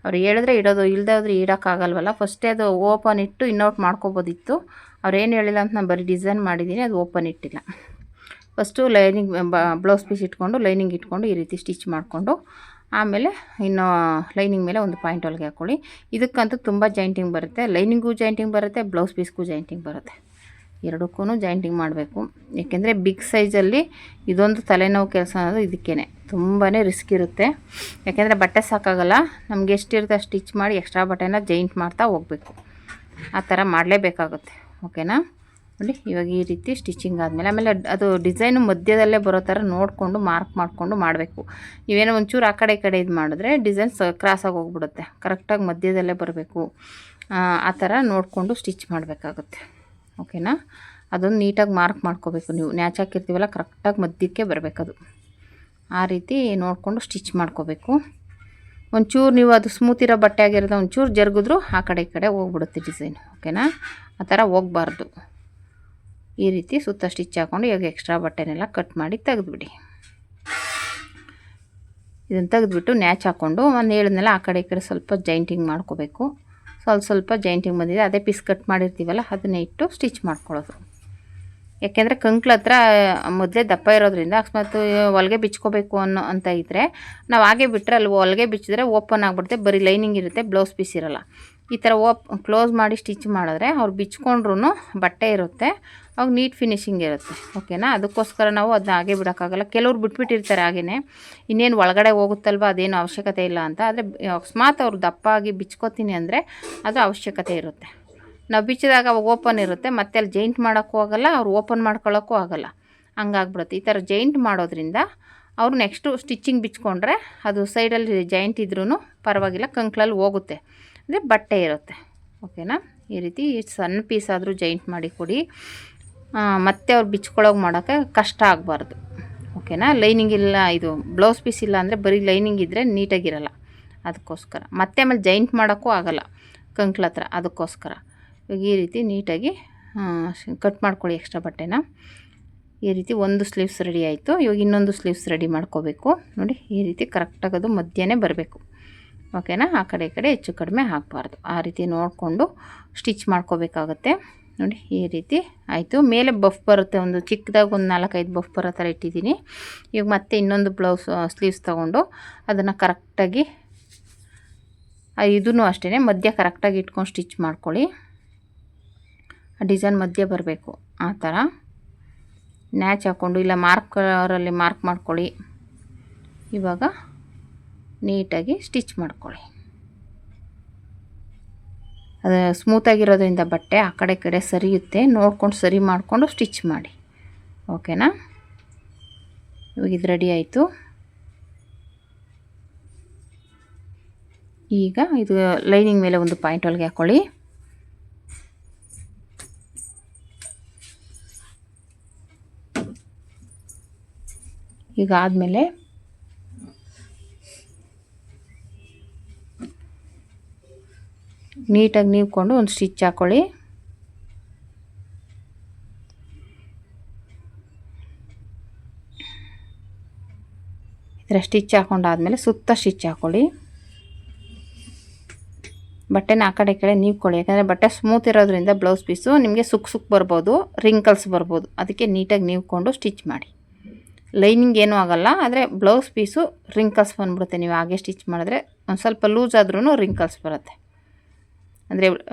ಅವ್ರು ಹೇಳಿದ್ರೆ ಇಡೋದು, ಇಲ್ಲದೆ ಹೋದ್ರೆ ಇಡೋಕ್ಕಾಗಲ್ವಲ್ಲ. ಫಸ್ಟೇ ಅದು ಓಪನ್ ಇಟ್ಟು ಇನ್ನೌಟ್ ಮಾಡ್ಕೋಬೋದಿತ್ತು. ಅವ್ರು ಏನು ಹೇಳಿಲ್ಲ ಅಂತ ನಾನು ಬರೀ ಡಿಸೈನ್ ಮಾಡಿದ್ದೀನಿ, ಅದು ಓಪನ್ ಇಟ್ಟಿಲ್ಲ. ಫಸ್ಟು ಲೈನಿಂಗ್ ಬ್ಲೌಸ್ ಪೀಸ್ ಇಟ್ಕೊಂಡು ಲೈನಿಂಗ್ ಇಟ್ಕೊಂಡು ಈ ರೀತಿ ಸ್ಟಿಚ್ ಮಾಡಿಕೊಂಡು ಆಮೇಲೆ ಇನ್ನು ಲೈನಿಂಗ್ ಮೇಲೆ ಒಂದು ಪಾಯಿಂಟ್ ಹೊಲಿಗೆ ಹಾಕ್ಕೊಳ್ಳಿ. ಇದಕ್ಕಂತೂ ತುಂಬ ಜಾಯಿಂಟಿಂಗ್ ಬರುತ್ತೆ, ಲೈನಿಂಗೂ ಜಾಯಿಂಟಿಂಗ್ ಬರುತ್ತೆ, ಬ್ಲೌಸ್ ಪೀಸ್ಗೂ ಜಾಯಿಂಟಿಂಗ್ ಬರುತ್ತೆ. ಎರಡಕ್ಕೂ ಜಾಯಿಂಟಿಂಗ್ ಮಾಡಬೇಕು. ಏಕೆಂದರೆ ಬಿಗ್ ಸೈಜಲ್ಲಿ ಇದೊಂದು ತಲೆನೋವು ಕೆಲಸ ಅನ್ನೋದು ಇದಕ್ಕೇ ತುಂಬಾ ರಿಸ್ಕ್ ಇರುತ್ತೆ. ಯಾಕೆಂದರೆ ಬಟ್ಟೆ ಸಾಕಾಗಲ್ಲ, ನಮ್ಗೆ ಎಷ್ಟಿರುತ್ತೆ ಅಷ್ಟು ಸ್ಟಿಚ್ ಮಾಡಿ ಎಕ್ಸ್ಟ್ರಾ ಬಟ್ಟೆನ ಜಾಯಿಂಟ್ ಮಾಡ್ತಾ ಹೋಗಬೇಕು. ಆ ಥರ ಮಾಡಲೇಬೇಕಾಗುತ್ತೆ. ಓಕೆನಾ? ನೋಡಿ ಇವಾಗ ಈ ರೀತಿ ಸ್ಟಿಚಿಂಗ್ ಆದಮೇಲೆ ಆಮೇಲೆ ಅದು ಡಿಸೈನು ಮಧ್ಯದಲ್ಲೇ ಬರೋ ಥರ ನೋಡಿಕೊಂಡು ಮಾರ್ಕ್ ಮಾಡಿಕೊಂಡು ಮಾಡಬೇಕು. ನೀವೇನೋ ಒಂಚೂರು ಆ ಕಡೆ ಈ ಕಡೆ ಇದು ಮಾಡಿದ್ರೆ ಡಿಸೈನ್ಸ್ ಕ್ರಾಸಾಗಿ ಹೋಗ್ಬಿಡುತ್ತೆ. ಕರೆಕ್ಟಾಗಿ ಮಧ್ಯದಲ್ಲೇ ಬರಬೇಕು. ಆ ಥರ ನೋಡಿಕೊಂಡು ಸ್ಟಿಚ್ ಮಾಡಬೇಕಾಗುತ್ತೆ. ಓಕೆನಾ? ಅದೊಂದು ನೀಟಾಗಿ ಮಾರ್ಕ್ ಮಾಡ್ಕೋಬೇಕು. ನೀವು ನ್ಯಾಚ್ ಹಾಕಿರ್ತೀವಲ್ಲ ಕರೆಕ್ಟಾಗಿ ಮಧ್ಯಕ್ಕೆ ಬರಬೇಕದು. ಆ ರೀತಿ ನೋಡಿಕೊಂಡು ಸ್ಟಿಚ್ ಮಾಡ್ಕೋಬೇಕು. ಒಂಚೂರು ನೀವು ಅದು ಸ್ಮೂತ್ ಇರೋ ಬಟ್ಟೆ ಆಗಿರೋದು ಒಂಚೂರು ಜರುಗಿದ್ರೂ ಆ ಕಡೆ ಈ ಕಡೆ ಹೋಗ್ಬಿಡುತ್ತೆ ಡಿಸೈನ್. ಓಕೆನಾ? ಆ ಥರ ಹೋಗಬಾರ್ದು. ಈ ರೀತಿ ಸುತ್ತ ಸ್ಟಿಚ್ ಹಾಕ್ಕೊಂಡು ಇವಾಗ ಎಕ್ಸ್ಟ್ರಾ ಬಟ್ಟೆನೆಲ್ಲ ಕಟ್ ಮಾಡಿ ತೆಗೆದುಬಿಡಿ. ಇದನ್ನು ತೆಗೆದುಬಿಟ್ಟು ನ್ಯಾಚ್ ಹಾಕ್ಕೊಂಡು ಒಂದು ಹೇಳಿದ್ನೆಲ್ಲ ಆ ಕಡೆ ಈ ಕಡೆ ಸ್ವಲ್ಪ ಜೈಂಟಿಂಗ್ ಮಾಡ್ಕೋಬೇಕು. ಸ್ವಲ್ಪ ಜೈಂಟಿಂಗ್ ಬಂದಿದೆ, ಅದೇ ಪೀಸ್ ಕಟ್ ಮಾಡಿರ್ತೀವಲ್ಲ ಅದನ್ನೇ ಇಟ್ಟು ಸ್ಟಿಚ್ ಮಾಡ್ಕೊಳ್ಳೋದು. ಯಾಕೆಂದರೆ ಕಂಕ್ಳ ಹತ್ರ ಮೊದಲೇ ದಪ್ಪ ಇರೋದ್ರಿಂದ ಅಕಸ್ಮಾತ್ ಹೊಲಿಗೆ ಬಿಚ್ಕೋಬೇಕು ಅಂತ ಇದ್ದರೆ ನಾವು ಹಾಗೆ ಬಿಟ್ಟರೆ ಅಲ್ಲಿ ಹೊಲಿಗೆ ಬಿಚ್ಚಿದ್ರೆ ಓಪನ್ ಆಗಿಬಿಡುತ್ತೆ. ಬರೀ ಲೈನಿಂಗ್ ಇರುತ್ತೆ, ಬ್ಲೌಸ್ ಪೀಸ್ ಇರೋಲ್ಲ. ಈ ಥರ ಕ್ಲೋಸ್ ಮಾಡಿ ಸ್ಟಿಚ್ ಮಾಡಿದ್ರೆ ಅವ್ರು ಬಿಚ್ಕೊಂಡ್ರೂ ಬಟ್ಟೆ ಇರುತ್ತೆ, ಅವಾಗ ನೀಟ್ ಫಿನಿಶಿಂಗ್ ಇರುತ್ತೆ. ಓಕೆನಾ? ಅದಕ್ಕೋಸ್ಕರ ನಾವು ಅದನ್ನ ಹಾಗೆ ಬಿಡೋಕ್ಕಾಗಲ್ಲ. ಕೆಲವ್ರು ಬಿಟ್ಬಿಟ್ಟಿರ್ತಾರೆ ಹಾಗೆಯೇ, ಇನ್ನೇನು ಒಳಗಡೆ ಹೋಗುತ್ತಲ್ವ ಅದೇನು ಅವಶ್ಯಕತೆ ಇಲ್ಲ ಅಂತ. ಆದರೆ ಅಕಸ್ಮಾತ್ ಅವ್ರು ದಪ್ಪ ಆಗಿ ಬಿಚ್ಕೋತೀನಿ ಅಂದರೆ ಅದು ಅವಶ್ಯಕತೆ ಇರುತ್ತೆ. ನಾವು ಬಿಚ್ಚಿದಾಗ ಅವಾಗ ಓಪನ್ ಇರುತ್ತೆ, ಮತ್ತೆ ಅಲ್ಲಿ ಜೈಂಟ್ ಮಾಡೋಕ್ಕೂ ಆಗೋಲ್ಲ, ಅವ್ರು ಓಪನ್ ಮಾಡ್ಕೊಳ್ಳೋಕ್ಕೂ ಆಗೋಲ್ಲ. ಹಂಗಾಗ್ಬಿಡುತ್ತೆ. ಈ ಥರ ಜೈಂಟ್ ಮಾಡೋದ್ರಿಂದ ಅವ್ರು ನೆಕ್ಸ್ಟು ಸ್ಟಿಚ್ಚಿಂಗ್ ಬಿಚ್ಕೊಂಡ್ರೆ ಅದು ಸೈಡಲ್ಲಿ ಜೈಂಟ್ ಇದ್ರೂ ಪರವಾಗಿಲ್ಲ, ಕಂಕ್ಳಲ್ಲಿ ಹೋಗುತ್ತೆ, ಅಂದರೆ ಬಟ್ಟೆ ಇರುತ್ತೆ. ಓಕೆನಾ? ಈ ರೀತಿ ಸಣ್ಣ ಪೀಸ್ ಆದರೂ ಜೈಂಟ್ ಮಾಡಿ ಕೊಡಿ. ಮತ್ತೆ ಅವ್ರು ಬಿಚ್ಕೊಳ್ಳೋಕೆ ಮಾಡೋಕ್ಕೆ ಕಷ್ಟ ಆಗಬಾರ್ದು. ಓಕೆನಾ? ಲೈನಿಂಗ್ ಇಲ್ಲ, ಇದು ಬ್ಲೌಸ್ ಪೀಸ್ ಇಲ್ಲ ಅಂದರೆ ಬರೀ ಲೈನಿಂಗ್ ಇದ್ದರೆ ನೀಟಾಗಿರಲ್ಲ. ಅದಕ್ಕೋಸ್ಕರ ಮತ್ತೆ ಆಮೇಲೆ ಜೈಂಟ್ ಮಾಡೋಕ್ಕೂ ಆಗೋಲ್ಲ ಕಂಕ್ಳ ಹತ್ರ. ಅದಕ್ಕೋಸ್ಕರ ಇವಾಗ ಈ ರೀತಿ ನೀಟಾಗಿ ಕಟ್ ಮಾಡ್ಕೊಳ್ಳಿ ಎಕ್ಸ್ಟ್ರಾ ಬಟ್ಟೆನ. ಈ ರೀತಿ ಒಂದು ಸ್ಲೀವ್ಸ್ ರೆಡಿ ಆಯಿತು. ಇವಾಗ ಇನ್ನೊಂದು ಸ್ಲೀವ್ಸ್ ರೆಡಿ ಮಾಡ್ಕೋಬೇಕು. ನೋಡಿ ಈ ರೀತಿ ಕರೆಕ್ಟಾಗಿ ಅದು ಮಧ್ಯನೇ ಬರಬೇಕು. ಓಕೆನಾ? ಆ ಕಡೆ ಈ ಕಡೆ ಹೆಚ್ಚು ಕಡಿಮೆ ಹಾಕಬಾರ್ದು. ಆ ರೀತಿ ನೋಡಿಕೊಂಡು ಸ್ಟಿಚ್ ಮಾಡ್ಕೋಬೇಕಾಗತ್ತೆ. ನೋಡಿ ಈ ರೀತಿ ಆಯಿತು. ಮೇಲೆ ಬಫ್ ಬರುತ್ತೆ, ಒಂದು ಚಿಕ್ಕದಾಗಿ ಒಂದು 4-5 ಬಫ್ ಬರೋ ಥರ ಇಟ್ಟಿದ್ದೀನಿ. ಇವಾಗ ಮತ್ತೆ ಇನ್ನೊಂದು ಬ್ಲೌಸ್ ಸ್ಲೀವ್ಸ್ ತೊಗೊಂಡು ಅದನ್ನು ಕರೆಕ್ಟಾಗಿ ಇದೂ ಅಷ್ಟೇ ಮಧ್ಯ ಕರೆಕ್ಟಾಗಿ ಇಟ್ಕೊಂಡು ಸ್ಟಿಚ್ ಮಾಡ್ಕೊಳ್ಳಿ. ಡಿಸೈನ್ ಮಧ್ಯೆ ಬರಬೇಕು. ಆ ಥರ ನ್ಯಾಚ್ ಹಾಕ್ಕೊಂಡು ಇಲ್ಲ ಮಾರ್ಕರಲ್ಲಿ ಮಾರ್ಕ್ ಮಾಡ್ಕೊಳ್ಳಿ. ಇವಾಗ ನೀಟಾಗಿ ಸ್ಟಿಚ್ ಮಾಡ್ಕೊಳ್ಳಿ. ಅದು ಸ್ಮೂತಾಗಿರೋದ್ರಿಂದ ಬಟ್ಟೆ ಆ ಕಡೆ ಕಡೆ ಸರಿಯುತ್ತೆ. ನೋಡ್ಕೊಂಡು ಸರಿ ಮಾಡಿಕೊಂಡು ಸ್ಟಿಚ್ ಮಾಡಿ. ಓಕೆನಾ? ಇವಾಗ ಇದು ರೆಡಿ ಆಯಿತು. ಈಗ ಇದು ಲೈನಿಂಗ್ ಮೇಲೆ ಒಂದು ಪಾಯಿಂಟ್ ಹೊಲಿಗೆ ಹಾಕ್ಕೊಳ್ಳಿ. ಈಗ ಆದಮೇಲೆ ನೀಟಾಗಿ ನೀವ್ಕೊಂಡು ಒಂದು ಸ್ಟಿಚ್ ಹಾಕ್ಕೊಳ್ಳಿ. ಈ ಥರ ಸ್ಟಿಚ್ ಹಾಕ್ಕೊಂಡಾದ್ಮೇಲೆ ಸುತ್ತ ಸ್ಟಿಚ್ ಹಾಕ್ಕೊಳ್ಳಿ. ಬಟ್ಟೆನ ಆ ಕಡೆ ಈ ಕಡೆ ನೀವ್ಕೊಳ್ಳಿ. ಯಾಕಂದರೆ ಬಟ್ಟೆ ಸ್ಮೂತ್ ಇರೋದ್ರಿಂದ ಬ್ಲೌಸ್ ಪೀಸು ನಿಮಗೆ ಸುಕ್ ಬರ್ಬೋದು, ರಿಂಕಲ್ಸ್ ಬರ್ಬೋದು. ಅದಕ್ಕೆ ನೀಟಾಗಿ ನೀವ್ಕೊಂಡು ಸ್ಟಿಚ್ ಮಾಡಿ. ಲೈನಿಂಗ್ ಏನೂ ಆಗೋಲ್ಲ, ಆದರೆ ಬ್ಲೌಸ್ ಪೀಸು ರಿಂಕಲ್ಸ್ ಬಂದ್ಬಿಡುತ್ತೆ. ನೀವು ಹಾಗೆ ಸ್ಟಿಚ್ ಮಾಡಿದ್ರೆ ಒಂದು ಸ್ವಲ್ಪ ಲೂಸ್ ಆದ್ರೂ ರಿಂಕಲ್ಸ್ ಬರುತ್ತೆ. ಅಂದರೆ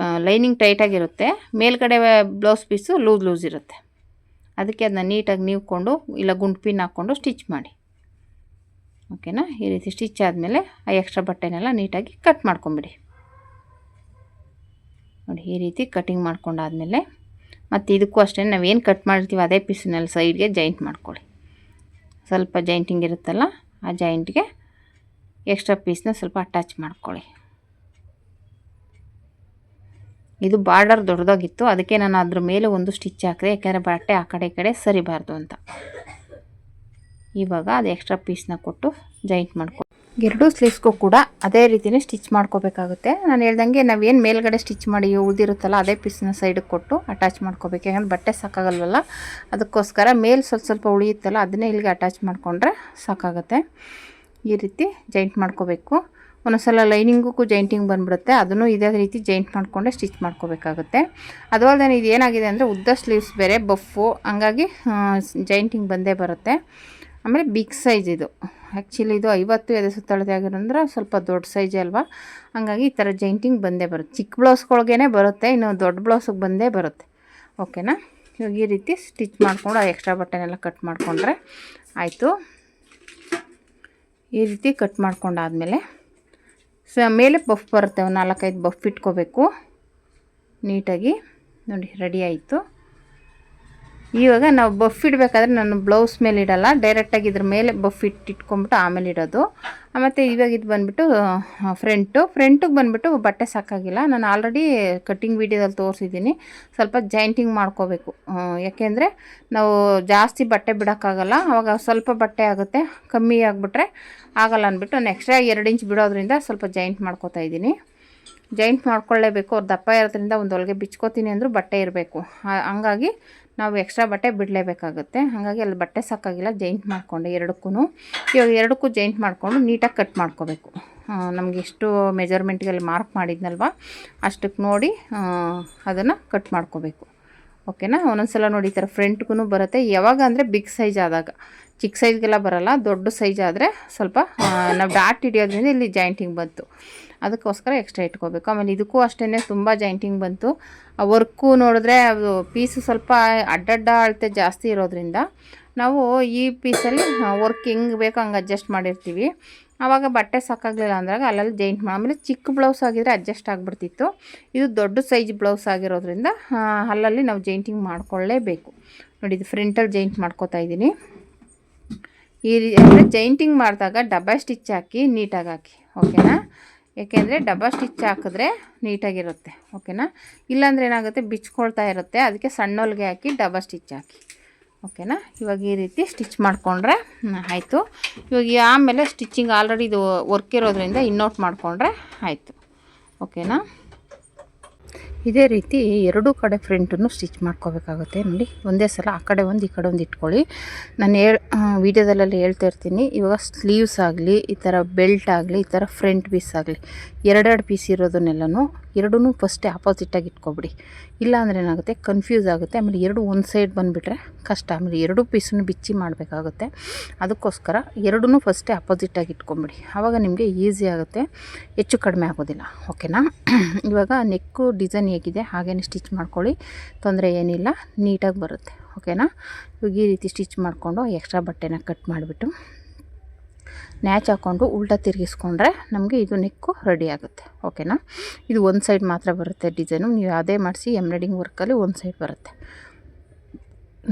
ಲೈನಿಂಗ್ ಟೈಟಾಗಿರುತ್ತೆ, ಮೇಲ್ಗಡೆ ಬ್ಲೌಸ್ ಪೀಸು ಲೂಸ್ ಇರುತ್ತೆ. ಅದಕ್ಕೆ ಅದನ್ನ ನೀಟಾಗಿ ನೀವ್ಕೊಂಡು ಇಲ್ಲ ಗುಂಡು ಪಿನ್ ಹಾಕ್ಕೊಂಡು ಸ್ಟಿಚ್ ಮಾಡಿ. ಓಕೆನಾ? ಈ ರೀತಿ ಸ್ಟಿಚ್ ಆದಮೇಲೆ ಆ ಎಕ್ಸ್ಟ್ರಾ ಬಟ್ಟೆನೆಲ್ಲ ನೀಟಾಗಿ ಕಟ್ ಮಾಡ್ಕೊಂಬಿಡಿ. ನೋಡಿ ಈ ರೀತಿ ಕಟಿಂಗ್ ಮಾಡ್ಕೊಂಡಾದಮೇಲೆ ಮತ್ತು ಇದಕ್ಕೂ ಅಷ್ಟೇ ನಾವೇನು ಕಟ್ ಮಾಡಿರ್ತೀವಿ ಅದೇ ಪೀಸಿನಲ್ಲಿ ಸೈಡ್ಗೆ ಜಾಯಿಂಟ್ ಮಾಡ್ಕೊಳ್ಳಿ. ಸ್ವಲ್ಪ ಜಾಯಿಂಟಿಂಗ್ ಇರುತ್ತಲ್ಲ, ಆ ಜಾಯಿಂಟ್ಗೆ ಎಕ್ಸ್ಟ್ರಾ ಪೀಸ್ನ ಸ್ವಲ್ಪ ಅಟ್ಯಾಚ್ ಮಾಡ್ಕೊಳ್ಳಿ. ಇದು ಬಾರ್ಡರ್ ದೊಡ್ಡದಾಗಿತ್ತು, ಅದಕ್ಕೆ ನಾನು ಅದ್ರ ಮೇಲೆ ಒಂದು ಸ್ಟಿಚ್ ಹಾಕಿದೆ. ಯಾಕೆಂದರೆ ಬಟ್ಟೆ ಆ ಕಡೆ ಈ ಕಡೆ ಸರಿಬಾರ್ದು ಅಂತ. ಇವಾಗ ಅದು ಎಕ್ಸ್ಟ್ರಾ ಪೀಸ್ನ ಕೊಟ್ಟು ಜಾಯಿಂಟ್ ಮಾಡ್ಕೊಳ್ಳಿ. ಎರಡೂ ಸ್ಲೀವ್ಸ್ಗೂ ಕೂಡ ಅದೇ ರೀತಿಯೇ ಸ್ಟಿಚ್ ಮಾಡ್ಕೋಬೇಕಾಗುತ್ತೆ. ನಾನು ಹೇಳ್ದಂಗೆ ನಾವೇನು ಮೇಲ್ಗಡೆ ಸ್ಟಿಚ್ ಮಾಡಿ ಉಳಿದಿರುತ್ತಲ್ಲ ಅದೇ ಪೀಸ್ನ ಸೈಡಿಗೆ ಕೊಟ್ಟು ಅಟ್ಯಾಚ್ ಮಾಡ್ಕೋಬೇಕು. ಯಾಕಂದರೆ ಬಟ್ಟೆ ಸಾಕಾಗಲ್ವಲ್ಲ, ಅದಕ್ಕೋಸ್ಕರ ಮೇಲೆ ಸ್ವಲ್ಪ ಉಳಿಯುತ್ತಲ್ಲ ಅದನ್ನೇ ಇಲ್ಲಿಗೆ ಅಟ್ಯಾಚ್ ಮಾಡಿಕೊಂಡ್ರೆ ಸಾಕಾಗುತ್ತೆ. ಈ ರೀತಿ ಜಾಯಿಂಟ್ ಮಾಡ್ಕೋಬೇಕು. ಒಂದೊಂದ್ಸಲ ಲೈನಿಂಗೂ ಜಾಯಿಂಟಿಂಗ್ ಬಂದುಬಿಡುತ್ತೆ, ಅದನ್ನು ಇದೇ ರೀತಿ ಜಾಯಿಂಟ್ ಮಾಡಿಕೊಂಡೆ ಸ್ಟಿಚ್ ಮಾಡ್ಕೋಬೇಕಾಗುತ್ತೆ. ಅದು ಅಲ್ಲದೆ ಇದು ಏನಾಗಿದೆ ಅಂದರೆ ಉದ್ದ ಸ್ಲೀವ್ಸ್ ಬೇರೆ ಬಫ್ಫು, ಹಂಗಾಗಿ ಜಾಯಿಂಟಿಂಗ್ ಬಂದೇ ಬರುತ್ತೆ. ಆಮೇಲೆ ಬಿಗ್ ಸೈಜ್ ಇದು, ಆ್ಯಕ್ಚುಲಿ ಇದು 50 ಎದೆ ಸುತ್ತಳತೆ ಆಗಿರೋದ್ರೆ ಸ್ವಲ್ಪ ದೊಡ್ಡ ಸೈಜ್ ಅಲ್ವಾ, ಹಂಗಾಗಿ ಈ ಥರ ಜಾಯಿಂಟಿಂಗ್ ಬಂದೇ ಬರುತ್ತೆ. ಚಿಕ್ಕ ಬ್ಲೌಸ್ಗಳ್ಗೇ ಬರುತ್ತೆ, ಇನ್ನು ದೊಡ್ಡ ಬ್ಲೌಸಿಗೆ ಬಂದೇ ಬರುತ್ತೆ. ಓಕೆನಾ? ಇವಾಗ ಈ ರೀತಿ ಸ್ಟಿಚ್ ಮಾಡಿಕೊಂಡು ಆ ಎಕ್ಸ್ಟ್ರಾ ಬಟ್ಟೆನೆಲ್ಲ ಕಟ್ ಮಾಡಿಕೊಂಡ್ರೆ ಆಯಿತು. ಈ ರೀತಿ ಕಟ್ ಮಾಡ್ಕೊಂಡಾದಮೇಲೆ ಮೇಲೆ ಬಫ್ ಬರುತ್ತೆ, ಒಂದು 4-5 ಬಫ್ ಇಟ್ಕೋಬೇಕು ನೀಟಾಗಿ. ನೋಡಿ ರೆಡಿ ಆಯಿತು. ಇವಾಗ ನಾವು ಬಫ್ ಇಡಬೇಕಾದ್ರೆ ನಾನು ಬ್ಲೌಸ್ ಮೇಲೆ ಇಡಲ್ಲ, ಡೈರೆಕ್ಟಾಗಿ ಇದ್ರ ಮೇಲೆ ಬಫ್ ಇಟ್ಕೊಂಬಿಟ್ಟು ಆಮೇಲೆ ಇಡೋದು. ಮತ್ತು ಇವಾಗ ಇದು ಬಂದುಬಿಟ್ಟು ಫ್ರಂಟಿಗೆ ಬಂದುಬಿಟ್ಟು ಬಟ್ಟೆ ಸಾಕಾಗಿಲ್ಲ. ನಾನು ಆಲ್ರೆಡಿ ಕಟ್ಟಿಂಗ್ ವೀಡಿಯೋದಲ್ಲಿ ತೋರಿಸಿದ್ದೀನಿ. ಸ್ವಲ್ಪ ಜಾಯಿಂಟಿಂಗ್ ಮಾಡ್ಕೋಬೇಕು, ಯಾಕೆಂದರೆ ನಾವು ಜಾಸ್ತಿ ಬಟ್ಟೆ ಬಿಡೋಕ್ಕಾಗಲ್ಲ. ಆವಾಗ ಸ್ವಲ್ಪ ಬಟ್ಟೆ ಆಗುತ್ತೆ, ಕಮ್ಮಿ ಆಗಿಬಿಟ್ರೆ ಆಗಲ್ಲ ಅಂದ್ಬಿಟ್ಟು ನಾನು ಎಕ್ಸ್ಟ್ರಾ 2 ಇಂಚ್ ಬಿಡೋದ್ರಿಂದ ಸ್ವಲ್ಪ ಜಾಯಿಂಟ್ ಮಾಡ್ಕೋತಾ ಇದ್ದೀನಿ. ಜಾಯಿಂಟ್ ಮಾಡ್ಕೊಳ್ಳೇಬೇಕು. ಅವ್ರು ದಪ್ಪ ಇರೋದ್ರಿಂದ ಒಂದು ಹೊಲಿಗೆ ಬಿಚ್ಕೋತೀನಿ ಅಂದರೂ ಬಟ್ಟೆ ಇರಬೇಕು. ಹಂಗಾಗಿ ನಾವು ಎಕ್ಸ್ಟ್ರಾ ಬಟ್ಟೆ ಬಿಡಲೇಬೇಕಾಗುತ್ತೆ. ಹಾಗಾಗಿ ಅಲ್ಲಿ ಬಟ್ಟೆ ಸಾಕಾಗಿಲ್ಲ, ಜಾಯಿಂಟ್ ಮಾಡಿಕೊಂಡೆ ಎರಡಕ್ಕೂ. ಇವಾಗ ಎರಡಕ್ಕೂ ಜಾಯಿಂಟ್ ಮಾಡಿಕೊಂಡು ನೀಟಾಗಿ ಕಟ್ ಮಾಡ್ಕೋಬೇಕು. ನಮಗೆ ಎಷ್ಟು ಮೆಜರ್ಮೆಂಟ್ಗೆಲ್ಲಿ ಮಾರ್ಕ್ ಮಾಡಿದ್ನಲ್ವ ಅಷ್ಟಕ್ಕೆ ನೋಡಿ ಅದನ್ನು ಕಟ್ ಮಾಡ್ಕೋಬೇಕು. ಓಕೆನಾ. ಒಂದೊಂದು ಸಲ ನೋಡಿ ಈ ಥರ ಫ್ರಂಟ್ಗೂ ಬರುತ್ತೆ. ಯಾವಾಗ ಅಂದರೆ ಬಿಗ್ ಸೈಜ್ ಆದಾಗ, ಚಿಕ್ಕ ಸೈಜ್ಗೆಲ್ಲ ಬರೋಲ್ಲ. ದೊಡ್ಡ ಸೈಜ್ ಆದರೆ ಸ್ವಲ್ಪ ನಾವು ಡಾಟ್ ಹಿಡಿಯೋದ್ರಿಂದ ಇಲ್ಲಿ ಜಾಯಿಂಟಿಂಗ್ ಬಂತು, ಅದಕ್ಕೋಸ್ಕರ ಎಕ್ಸ್ಟ್ರಾ ಇಟ್ಕೋಬೇಕು. ಆಮೇಲೆ ಇದಕ್ಕೂ ಅಷ್ಟೇ ತುಂಬ ಜಾಯಿಂಟಿಂಗ್ ಬಂತು. ಆ ವರ್ಕು ನೋಡಿದ್ರೆ ಅದು ಪೀಸು ಸ್ವಲ್ಪ ಅಡ್ಡಡ್ಡ ಅಳತೆ ಜಾಸ್ತಿ ಇರೋದ್ರಿಂದ ನಾವು ಈ ಪೀಸಲ್ಲಿ ವರ್ಕ್ ಹೆಂಗೆ ಬೇಕೋ ಹಂಗೆ ಅಡ್ಜಸ್ಟ್ ಮಾಡಿರ್ತೀವಿ. ಆವಾಗ ಬಟ್ಟೆ ಸಾಕಾಗಲಿಲ್ಲ ಅಂದಾಗ ಅಲ್ಲಲ್ಲಿ ಜಾಯಿಂಟ್ ಆಮೇಲೆ ಚಿಕ್ಕ ಬ್ಲೌಸ್ ಆಗಿದ್ರೆ ಅಡ್ಜಸ್ಟ್ ಆಗಿಬಿಡ್ತಿತ್ತು. ಇದು ದೊಡ್ಡ ಸೈಜ್ ಬ್ಲೌಸ್ ಆಗಿರೋದ್ರಿಂದ ಅಲ್ಲಲ್ಲಿ ನಾವು ಜಾಯಿಂಟಿಂಗ್ ಮಾಡ್ಕೊಳ್ಳೇಬೇಕು. ನೋಡಿ, ಇದು ಫ್ರಂಟಲ್ಲಿ ಜಾಯಿಂಟ್ ಮಾಡ್ಕೋತಾ ಇದ್ದೀನಿ. ಈ ಅಂದರೆ ಜಾಯಿಂಟಿಂಗ್ ಮಾಡಿದಾಗ ಡಬಲ್ ಸ್ಟಿಚ್ ಹಾಕಿ ನೀಟಾಗಿ ಹಾಕಿ, ಓಕೆನಾ. ಏಕೆಂದರೆ ಡಬಲ್ ಸ್ಟಿಚ್ ಹಾಕಿದ್ರೆ ನೀಟಾಗಿರುತ್ತೆ, ಓಕೆನಾ. ಇಲ್ಲಾಂದರೆ ಏನಾಗುತ್ತೆ, ಬಿಚ್ಕೊಳ್ತಾ ಇರುತ್ತೆ. ಅದಕ್ಕೆ ಸಣ್ಣ ಹೊಲಿಗೆ ಹಾಕಿ ಡಬಲ್ ಸ್ಟಿಚ್ ಹಾಕಿ, ಓಕೆನಾ. ಇವಾಗ ಈ ರೀತಿ ಸ್ಟಿಚ್ ಮಾಡಿಕೊಂಡ್ರೆ ಆಯಿತು. ಇವಾಗ ಆಮೇಲೆ ಸ್ಟಿಚಿಂಗ್ ಆಲ್ರೆಡಿ ಇದು ವರ್ಕ್ ಇರೋದ್ರಿಂದ ಇನ್ನೋಟ್ ಮಾಡಿಕೊಂಡ್ರೆ ಆಯಿತು, ಓಕೆನಾ. ಇದೇ ರೀತಿ ಎರಡೂ ಕಡೆ ಫ್ರಂಟನ್ನು ಸ್ಟಿಚ್ ಮಾಡ್ಕೋಬೇಕಾಗುತ್ತೆ. ನೋಡಿ, ಒಂದೇ ಸಲ ಆ ಕಡೆ ಒಂದು ಈ ಕಡೆ ಒಂದು ಇಟ್ಕೊಳ್ಳಿ. ನಾನು ವೀಡಿಯೋದಲ್ಲೆಲ್ಲ ಹೇಳ್ತಾ ಇರ್ತೀನಿ. ಇವಾಗ ಸ್ಲೀವ್ಸ್ ಆಗಲಿ, ಈ ಥರ ಬೆಲ್ಟ್ ಆಗಲಿ, ಈ ಥರ ಫ್ರಂಟ್ ಪೀಸ್ ಆಗಲಿ, ಎರಡೆರಡು ಪೀಸ್ ಇರೋದನ್ನೆಲ್ಲನೂ ಎರಡೂ ಫಸ್ಟೇ ಆಪೋಸಿಟಾಗಿ ಇಟ್ಕೊಬಿಡಿ. ಇಲ್ಲಾಂದರೆ ಏನಾಗುತ್ತೆ, ಕನ್ಫ್ಯೂಸ್ ಆಗುತ್ತೆ. ಆಮೇಲೆ ಎರಡು ಒಂದು ಸೈಡ್ ಬಂದುಬಿಟ್ರೆ ಕಷ್ಟ. ಆಮೇಲೆ ಎರಡೂ ಪೀಸನ್ನು ಬಿಚ್ಚಿ ಮಾಡಬೇಕಾಗುತ್ತೆ. ಅದಕ್ಕೋಸ್ಕರ ಎರಡೂ ಫಸ್ಟೇ ಆಪೋಸಿಟಾಗಿ ಇಟ್ಕೊಂಬಿಡಿ. ಆವಾಗ ನಿಮಗೆ ಈಸಿ ಆಗುತ್ತೆ, ಹೆಚ್ಚು ಕಡಿಮೆ ಆಗೋದಿಲ್ಲ, ಓಕೆನಾ. ಇವಾಗ ನೆಕ್ಕು ಡಿಸೈನ್ ಹೇಗಿದೆ ಹಾಗೇ ಸ್ಟಿಚ್ ಮಾಡ್ಕೊಳ್ಳಿ, ತೊಂದರೆ ಏನಿಲ್ಲ, ನೀಟಾಗಿ ಬರುತ್ತೆ, ಓಕೆನಾ. ಇವಾಗ ಈ ರೀತಿ ಸ್ಟಿಚ್ ಮಾಡಿಕೊಂಡು ಎಕ್ಸ್ಟ್ರಾ ಬಟ್ಟೆನ ಕಟ್ ಮಾಡಿಬಿಟ್ಟು ನ್ಯಾಚ್ ಹಾಕ್ಕೊಂಡು ಉಲ್ಟಾ ತಿರುಗಿಸ್ಕೊಂಡ್ರೆ ನಮಗೆ ಇದು ನೆಕ್ಕು ರೆಡಿ ಆಗುತ್ತೆ, ಓಕೆನಾ. ಇದು ಒಂದು ಸೈಡ್ ಮಾತ್ರ ಬರುತ್ತೆ ಡಿಸೈನು. ನೀವು ಅದೇ ಮಾಡಿಸಿ ಎಂಬ್ರಾಯ್ಡಿಂಗ್ ವರ್ಕಲ್ಲಿ ಒಂದು ಸೈಡ್ ಬರುತ್ತೆ.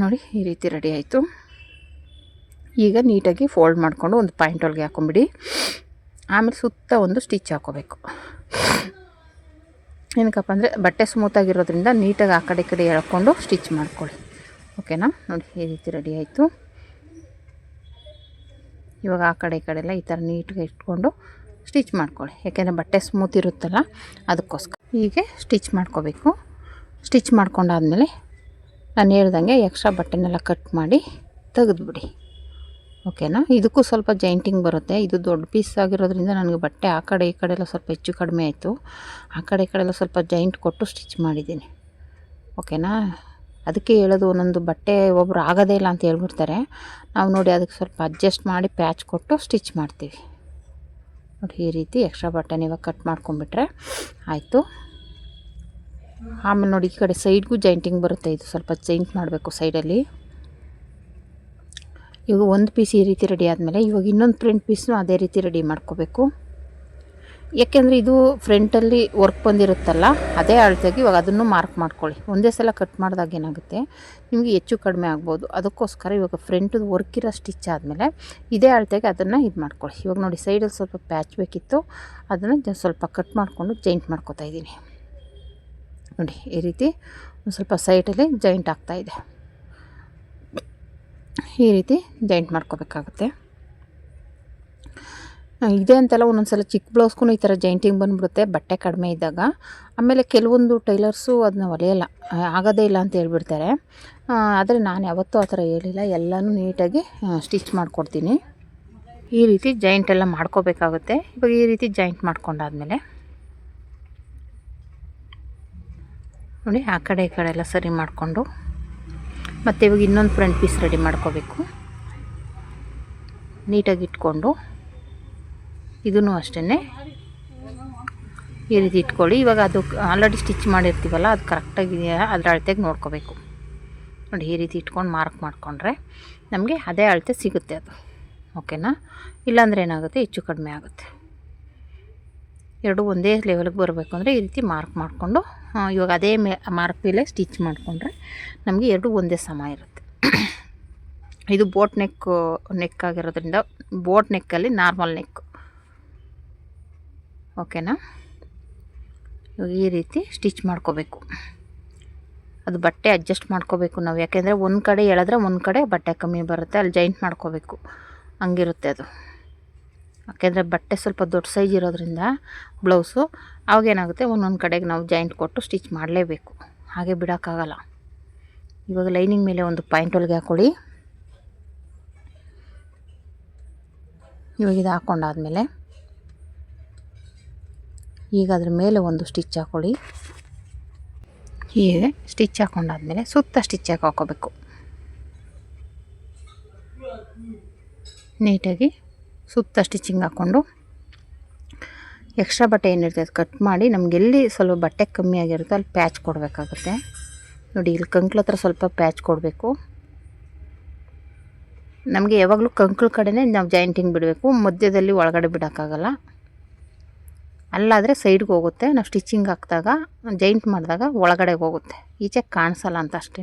ನೋಡಿ, ಈ ರೀತಿ ರೆಡಿ ಆಯಿತು. ಈಗ ನೀಟಾಗಿ ಫೋಲ್ಡ್ ಮಾಡಿಕೊಂಡು ಒಂದು ಪಾಯಿಂಟ್ ಒಳಗೆ ಹಾಕೊಂಬಿಡಿ. ಆಮೇಲೆ ಸುತ್ತ ಒಂದು ಸ್ಟಿಚ್ ಹಾಕೋಬೇಕು. ಏನಕ್ಕಪ್ಪ ಅಂದರೆ ಬಟ್ಟೆ ಸ್ಮೂತಾಗಿರೋದ್ರಿಂದ ನೀಟಾಗಿ ಆ ಕಡೆ ಈ ಕಡೆ ಎಳ್ಕೊಂಡು ಸ್ಟಿಚ್ ಮಾಡ್ಕೊಳ್ಳಿ, ಓಕೆನಾ. ನೋಡಿ, ಈ ರೀತಿ ರೆಡಿ ಆಯಿತು. ಇವಾಗ ಆ ಕಡೆ ಈ ಕಡೆ ಎಲ್ಲ ಈ ಥರ ನೀಟಾಗಿ ಇಟ್ಕೊಂಡು ಸ್ಟಿಚ್ ಮಾಡ್ಕೊಳ್ಳಿ. ಯಾಕೆಂದರೆ ಬಟ್ಟೆ ಸ್ಮೂತ್ ಇರುತ್ತಲ್ಲ, ಅದಕ್ಕೋಸ್ಕರ ಹೀಗೆ ಸ್ಟಿಚ್ ಮಾಡ್ಕೋಬೇಕು. ಸ್ಟಿಚ್ ಮಾಡ್ಕೊಂಡಾದಮೇಲೆ ನಾನು ಹೇಳ್ದಂಗೆ ಎಕ್ಸ್ಟ್ರಾ ಬಟ್ಟೆನೆಲ್ಲ ಕಟ್ ಮಾಡಿ ತೆಗೆದುಬಿಡಿ, ಓಕೆನಾ. ಇದಕ್ಕೂ ಸ್ವಲ್ಪ ಜಾಯಿಂಟಿಂಗ್ ಬರುತ್ತೆ. ಇದು ದೊಡ್ಡ ಪೀಸ್ ಆಗಿರೋದ್ರಿಂದ ನನಗೆ ಬಟ್ಟೆ ಆ ಕಡೆ ಈ ಕಡೆ ಎಲ್ಲ ಸ್ವಲ್ಪ ಹೆಚ್ಚು ಕಡಿಮೆ ಆಯಿತು. ಆ ಕಡೆ ಈ ಕಡೆ ಎಲ್ಲ ಸ್ವಲ್ಪ ಜಾಯಿಂಟ್ ಕೊಟ್ಟು ಸ್ಟಿಚ್ ಮಾಡಿದ್ದೀನಿ, ಓಕೆನಾ. ಅದಕ್ಕೆ ಹೇಳೋದು, ಒಂದೊಂದು ಬಟ್ಟೆ ಒಬ್ಬರು ಆಗೋದೇ ಇಲ್ಲ ಅಂತ ಹೇಳ್ಬಿಡ್ತಾರೆ. ನಾವು ನೋಡಿ ಅದಕ್ಕೆ ಸ್ವಲ್ಪ ಅಡ್ಜಸ್ಟ್ ಮಾಡಿ ಪ್ಯಾಚ್ ಕೊಟ್ಟು ಸ್ಟಿಚ್ ಮಾಡ್ತೀವಿ. ನೋಡಿ, ಈ ರೀತಿ ಎಕ್ಸ್ಟ್ರಾ ಬಟ್ಟೆನ ಇವಾಗ ಕಟ್ ಮಾಡ್ಕೊಂಬಿಟ್ರೆ ಆಯಿತು. ಆಮೇಲೆ ನೋಡಿ, ಈ ಕಡೆ ಸೈಡ್ಗೂ ಜಾಯಿಂಟಿಂಗ್ ಬರುತ್ತೆ. ಇದು ಸ್ವಲ್ಪ ಜಾಯಿಂಟ್ ಮಾಡಬೇಕು ಸೈಡಲ್ಲಿ. ಇವಾಗ ಒಂದು ಪೀಸ್ ಈ ರೀತಿ ರೆಡಿ ಆದಮೇಲೆ ಇವಾಗ ಇನ್ನೊಂದು ಫ್ರಂಟ್ ಪೀಸ್ನು ಅದೇ ರೀತಿ ರೆಡಿ ಮಾಡ್ಕೋಬೇಕು. ಯಾಕೆಂದರೆ ಇದು ಫ್ರಂಟಲ್ಲಿ ವರ್ಕ್ ಬಂದಿರುತ್ತಲ್ಲ, ಅದೇ ಅಳತೆಗೆ ಇವಾಗ ಅದನ್ನು ಮಾರ್ಕ್ ಮಾಡ್ಕೊಳ್ಳಿ. ಒಂದೇ ಸಲ ಕಟ್ ಮಾಡಿದಾಗ ಏನಾಗುತ್ತೆ, ನಿಮಗೆ ಹೆಚ್ಚು ಕಡಿಮೆ ಆಗ್ಬೋದು. ಅದಕ್ಕೋಸ್ಕರ ಇವಾಗ ಫ್ರಂಟದು ವರ್ಕ್ ಇರೋ ಸ್ಟಿಚ್ ಆದಮೇಲೆ ಇದೇ ಅಳತೆಗೆ ಅದನ್ನು ಇದು ಮಾಡ್ಕೊಳ್ಳಿ. ಇವಾಗ ನೋಡಿ, ಸೈಡಲ್ಲಿ ಸ್ವಲ್ಪ ಪ್ಯಾಚ್ ಬೇಕಿತ್ತು, ಅದನ್ನು ಸ್ವಲ್ಪ ಕಟ್ ಮಾಡಿಕೊಂಡು ಜಾಯಿಂಟ್ ಮಾಡ್ಕೊತಾ ಇದ್ದೀನಿ. ನೋಡಿ, ಈ ರೀತಿ ಒಂದು ಸ್ವಲ್ಪ ಸೈಡಲ್ಲಿ ಜಾಯಿಂಟ್ ಆಗ್ತಾಯಿದೆ. ಈ ರೀತಿ ಜಾಯಿಂಟ್ ಮಾಡ್ಕೋಬೇಕಾಗುತ್ತೆ. ಇದೆ ಅಂತೆಲ್ಲ ಒಂದೊಂದು ಸಲ ಚಿಕ್ಕ ಬ್ಲೌಸ್ಗೂ ಈ ಥರ ಜಾಯಿಂಟಿಂಗ್ ಬಂದುಬಿಡುತ್ತೆ ಬಟ್ಟೆ ಕಡಿಮೆ ಇದ್ದಾಗ. ಆಮೇಲೆ ಕೆಲವೊಂದು ಟೈಲರ್ಸು ಅದನ್ನ ಹೊಲಿಯಲ್ಲ, ಆಗೋದೇ ಇಲ್ಲ ಅಂತ ಹೇಳ್ಬಿಡ್ತಾರೆ. ಆದರೆ ನಾನು ಯಾವತ್ತೂ ಆ ಥರ ಹೇಳಿಲ್ಲ, ಎಲ್ಲನೂ ನೀಟಾಗಿ ಸ್ಟಿಚ್ ಮಾಡಿಕೊಡ್ತೀನಿ. ಈ ರೀತಿ ಜಾಯಿಂಟ್ ಎಲ್ಲ ಮಾಡ್ಕೋಬೇಕಾಗುತ್ತೆ. ಇವಾಗ ಈ ರೀತಿ ಜಾಯಿಂಟ್ ಮಾಡ್ಕೊಂಡಾದ್ಮೇಲೆ ನೋಡಿ, ಆ ಕಡೆ ಈ ಕಡೆ ಎಲ್ಲ ಸರಿ ಮಾಡಿಕೊಂಡು ಮತ್ತು ಇವಾಗ ಇನ್ನೊಂದು ಫ್ರಂಟ್ ಪೀಸ್ ರೆಡಿ ಮಾಡ್ಕೋಬೇಕು. ನೀಟಾಗಿ ಇಟ್ಕೊಂಡು ಇದೂ ಅಷ್ಟೇ ಈ ರೀತಿ ಇಟ್ಕೊಳ್ಳಿ. ಇವಾಗ ಅದು ಆಲ್ರೆಡಿ ಸ್ಟಿಚ್ ಮಾಡಿರ್ತೀವಲ್ಲ, ಅದು ಕರೆಕ್ಟಾಗಿದೆಯಾ ಅದರ ಅಳತೆಗೆ ನೋಡ್ಕೋಬೇಕು. ನೋಡಿ, ಈ ರೀತಿ ಇಟ್ಕೊಂಡು ಮಾರ್ಕ್ ಮಾಡಿಕೊಂಡ್ರೆ ನಮಗೆ ಅದೇ ಅಳತೆ ಸಿಗುತ್ತೆ ಅದು, ಓಕೆನಾ. ಇಲ್ಲಾಂದರೆ ಏನಾಗುತ್ತೆ, ಹೆಚ್ಚು ಕಡಿಮೆ ಆಗುತ್ತೆ. ಎರಡು ಒಂದೇ ಲೆವೆಲ್ಗೆ ಬರಬೇಕು ಅಂದರೆ ಈ ರೀತಿ ಮಾರ್ಕ್ ಮಾಡಿಕೊಂಡು ಇವಾಗ ಅದೇ ಮಾರ್ಕ್ ಮೇಲೆ ಸ್ಟಿಚ್ ಮಾಡಿಕೊಂಡ್ರೆ ನಮಗೆ ಎರಡು ಒಂದೇ ಸಮ ಇರುತ್ತೆ. ಇದು ಬೋಟ್ ನೆಕ್ ಆಗಿರೋದ್ರಿಂದ ಬೋಟ್ ನೆಕ್ಕಲ್ಲಿ ನಾರ್ಮಲ್ ನೆಕ್. ಓಕೆನಾ? ಇವಾಗ ಈ ರೀತಿ ಸ್ಟಿಚ್ ಮಾಡ್ಕೋಬೇಕು. ಅದು ಬಟ್ಟೆ ಅಡ್ಜಸ್ಟ್ ಮಾಡ್ಕೋಬೇಕು ನಾವು, ಯಾಕೆಂದರೆ ಒಂದು ಕಡೆ ಎಳೆದ್ರೆ ಒಂದು ಕಡೆ ಬಟ್ಟೆ ಕಮ್ಮಿ ಬರುತ್ತೆ, ಅಲ್ಲಿ ಜಾಯಿಂಟ್ ಮಾಡ್ಕೋಬೇಕು, ಹಂಗಿರುತ್ತೆ ಅದು. ಯಾಕೆಂದರೆ ಬಟ್ಟೆ ಸ್ವಲ್ಪ ದೊಡ್ಡ ಸೈಜ್ ಇರೋದ್ರಿಂದ ಬ್ಲೌಸು ಅವಾಗೇನಾಗುತ್ತೆ ಒಂದೊಂದು ಕಡೆಗೆ ನಾವು ಜಾಯಿಂಟ್ ಕೊಟ್ಟು ಸ್ಟಿಚ್ ಮಾಡಲೇಬೇಕು, ಹಾಗೆ ಬಿಡೋಕ್ಕಾಗಲ್ಲ. ಇವಾಗ ಲೈನಿಂಗ್ ಮೇಲೆ ಒಂದು ಪಾಯಿಂಟ್ ಹೊಲಿಗೆ ಹಾಕ್ಕೊಳ್ಳಿ. ಇವಾಗ ಇದು ಹಾಕ್ಕೊಂಡಾದ್ಮೇಲೆ ಈಗ ಅದ್ರ ಮೇಲೆ ಒಂದು ಸ್ಟಿಚ್ ಹಾಕ್ಕೊಳ್ಳಿ. ಹೀಗೆ ಸ್ಟಿಚ್ ಹಾಕ್ಕೊಂಡಾದ್ಮೇಲೆ ಸುತ್ತ ಸ್ಟಿಚ್ ಹಾಕೋಬೇಕು. ನೀಟಾಗಿ ಸುತ್ತ ಸ್ಟಿಚಿಂಗ್ ಹಾಕ್ಕೊಂಡು ಎಕ್ಸ್ಟ್ರಾ ಬಟ್ಟೆ ಏನಿರುತ್ತೆ ಅದು ಕಟ್ ಮಾಡಿ ನಮಗೆಲ್ಲಿ ಸ್ವಲ್ಪ ಬಟ್ಟೆ ಕಮ್ಮಿ ಆಗಿರುತ್ತೆ ಅಲ್ಲಿ ಪ್ಯಾಚ್ ಕೊಡಬೇಕಾಗುತ್ತೆ. ನೋಡಿ, ಇಲ್ಲಿ ಕಂಕ್ಳ ಹತ್ರ ಸ್ವಲ್ಪ ಪ್ಯಾಚ್ ಕೊಡಬೇಕು. ನಮಗೆ ಯಾವಾಗಲೂ ಕಂಕ್ಳ ಕಡೆನೇ ನಾವು ಜಾಯಿಂಟಿಂಗ್ ಬಿಡಬೇಕು, ಮಧ್ಯದಲ್ಲಿ ಒಳಗಡೆ ಬಿಡೋಕ್ಕಾಗಲ್ಲ. ಅಲ್ಲಾದರೆ ಸೈಡ್ಗೆ ಹೋಗುತ್ತೆ, ನಾವು ಸ್ಟಿಚಿಂಗ್ ಹಾಕಿದಾಗ ಜಾಯಿಂಟ್ ಮಾಡಿದಾಗ ಒಳಗಡೆ ಹೋಗುತ್ತೆ, ಈಚೆ ಕಾಣಿಸಲ್ಲ ಅಂತ ಅಷ್ಟೇ.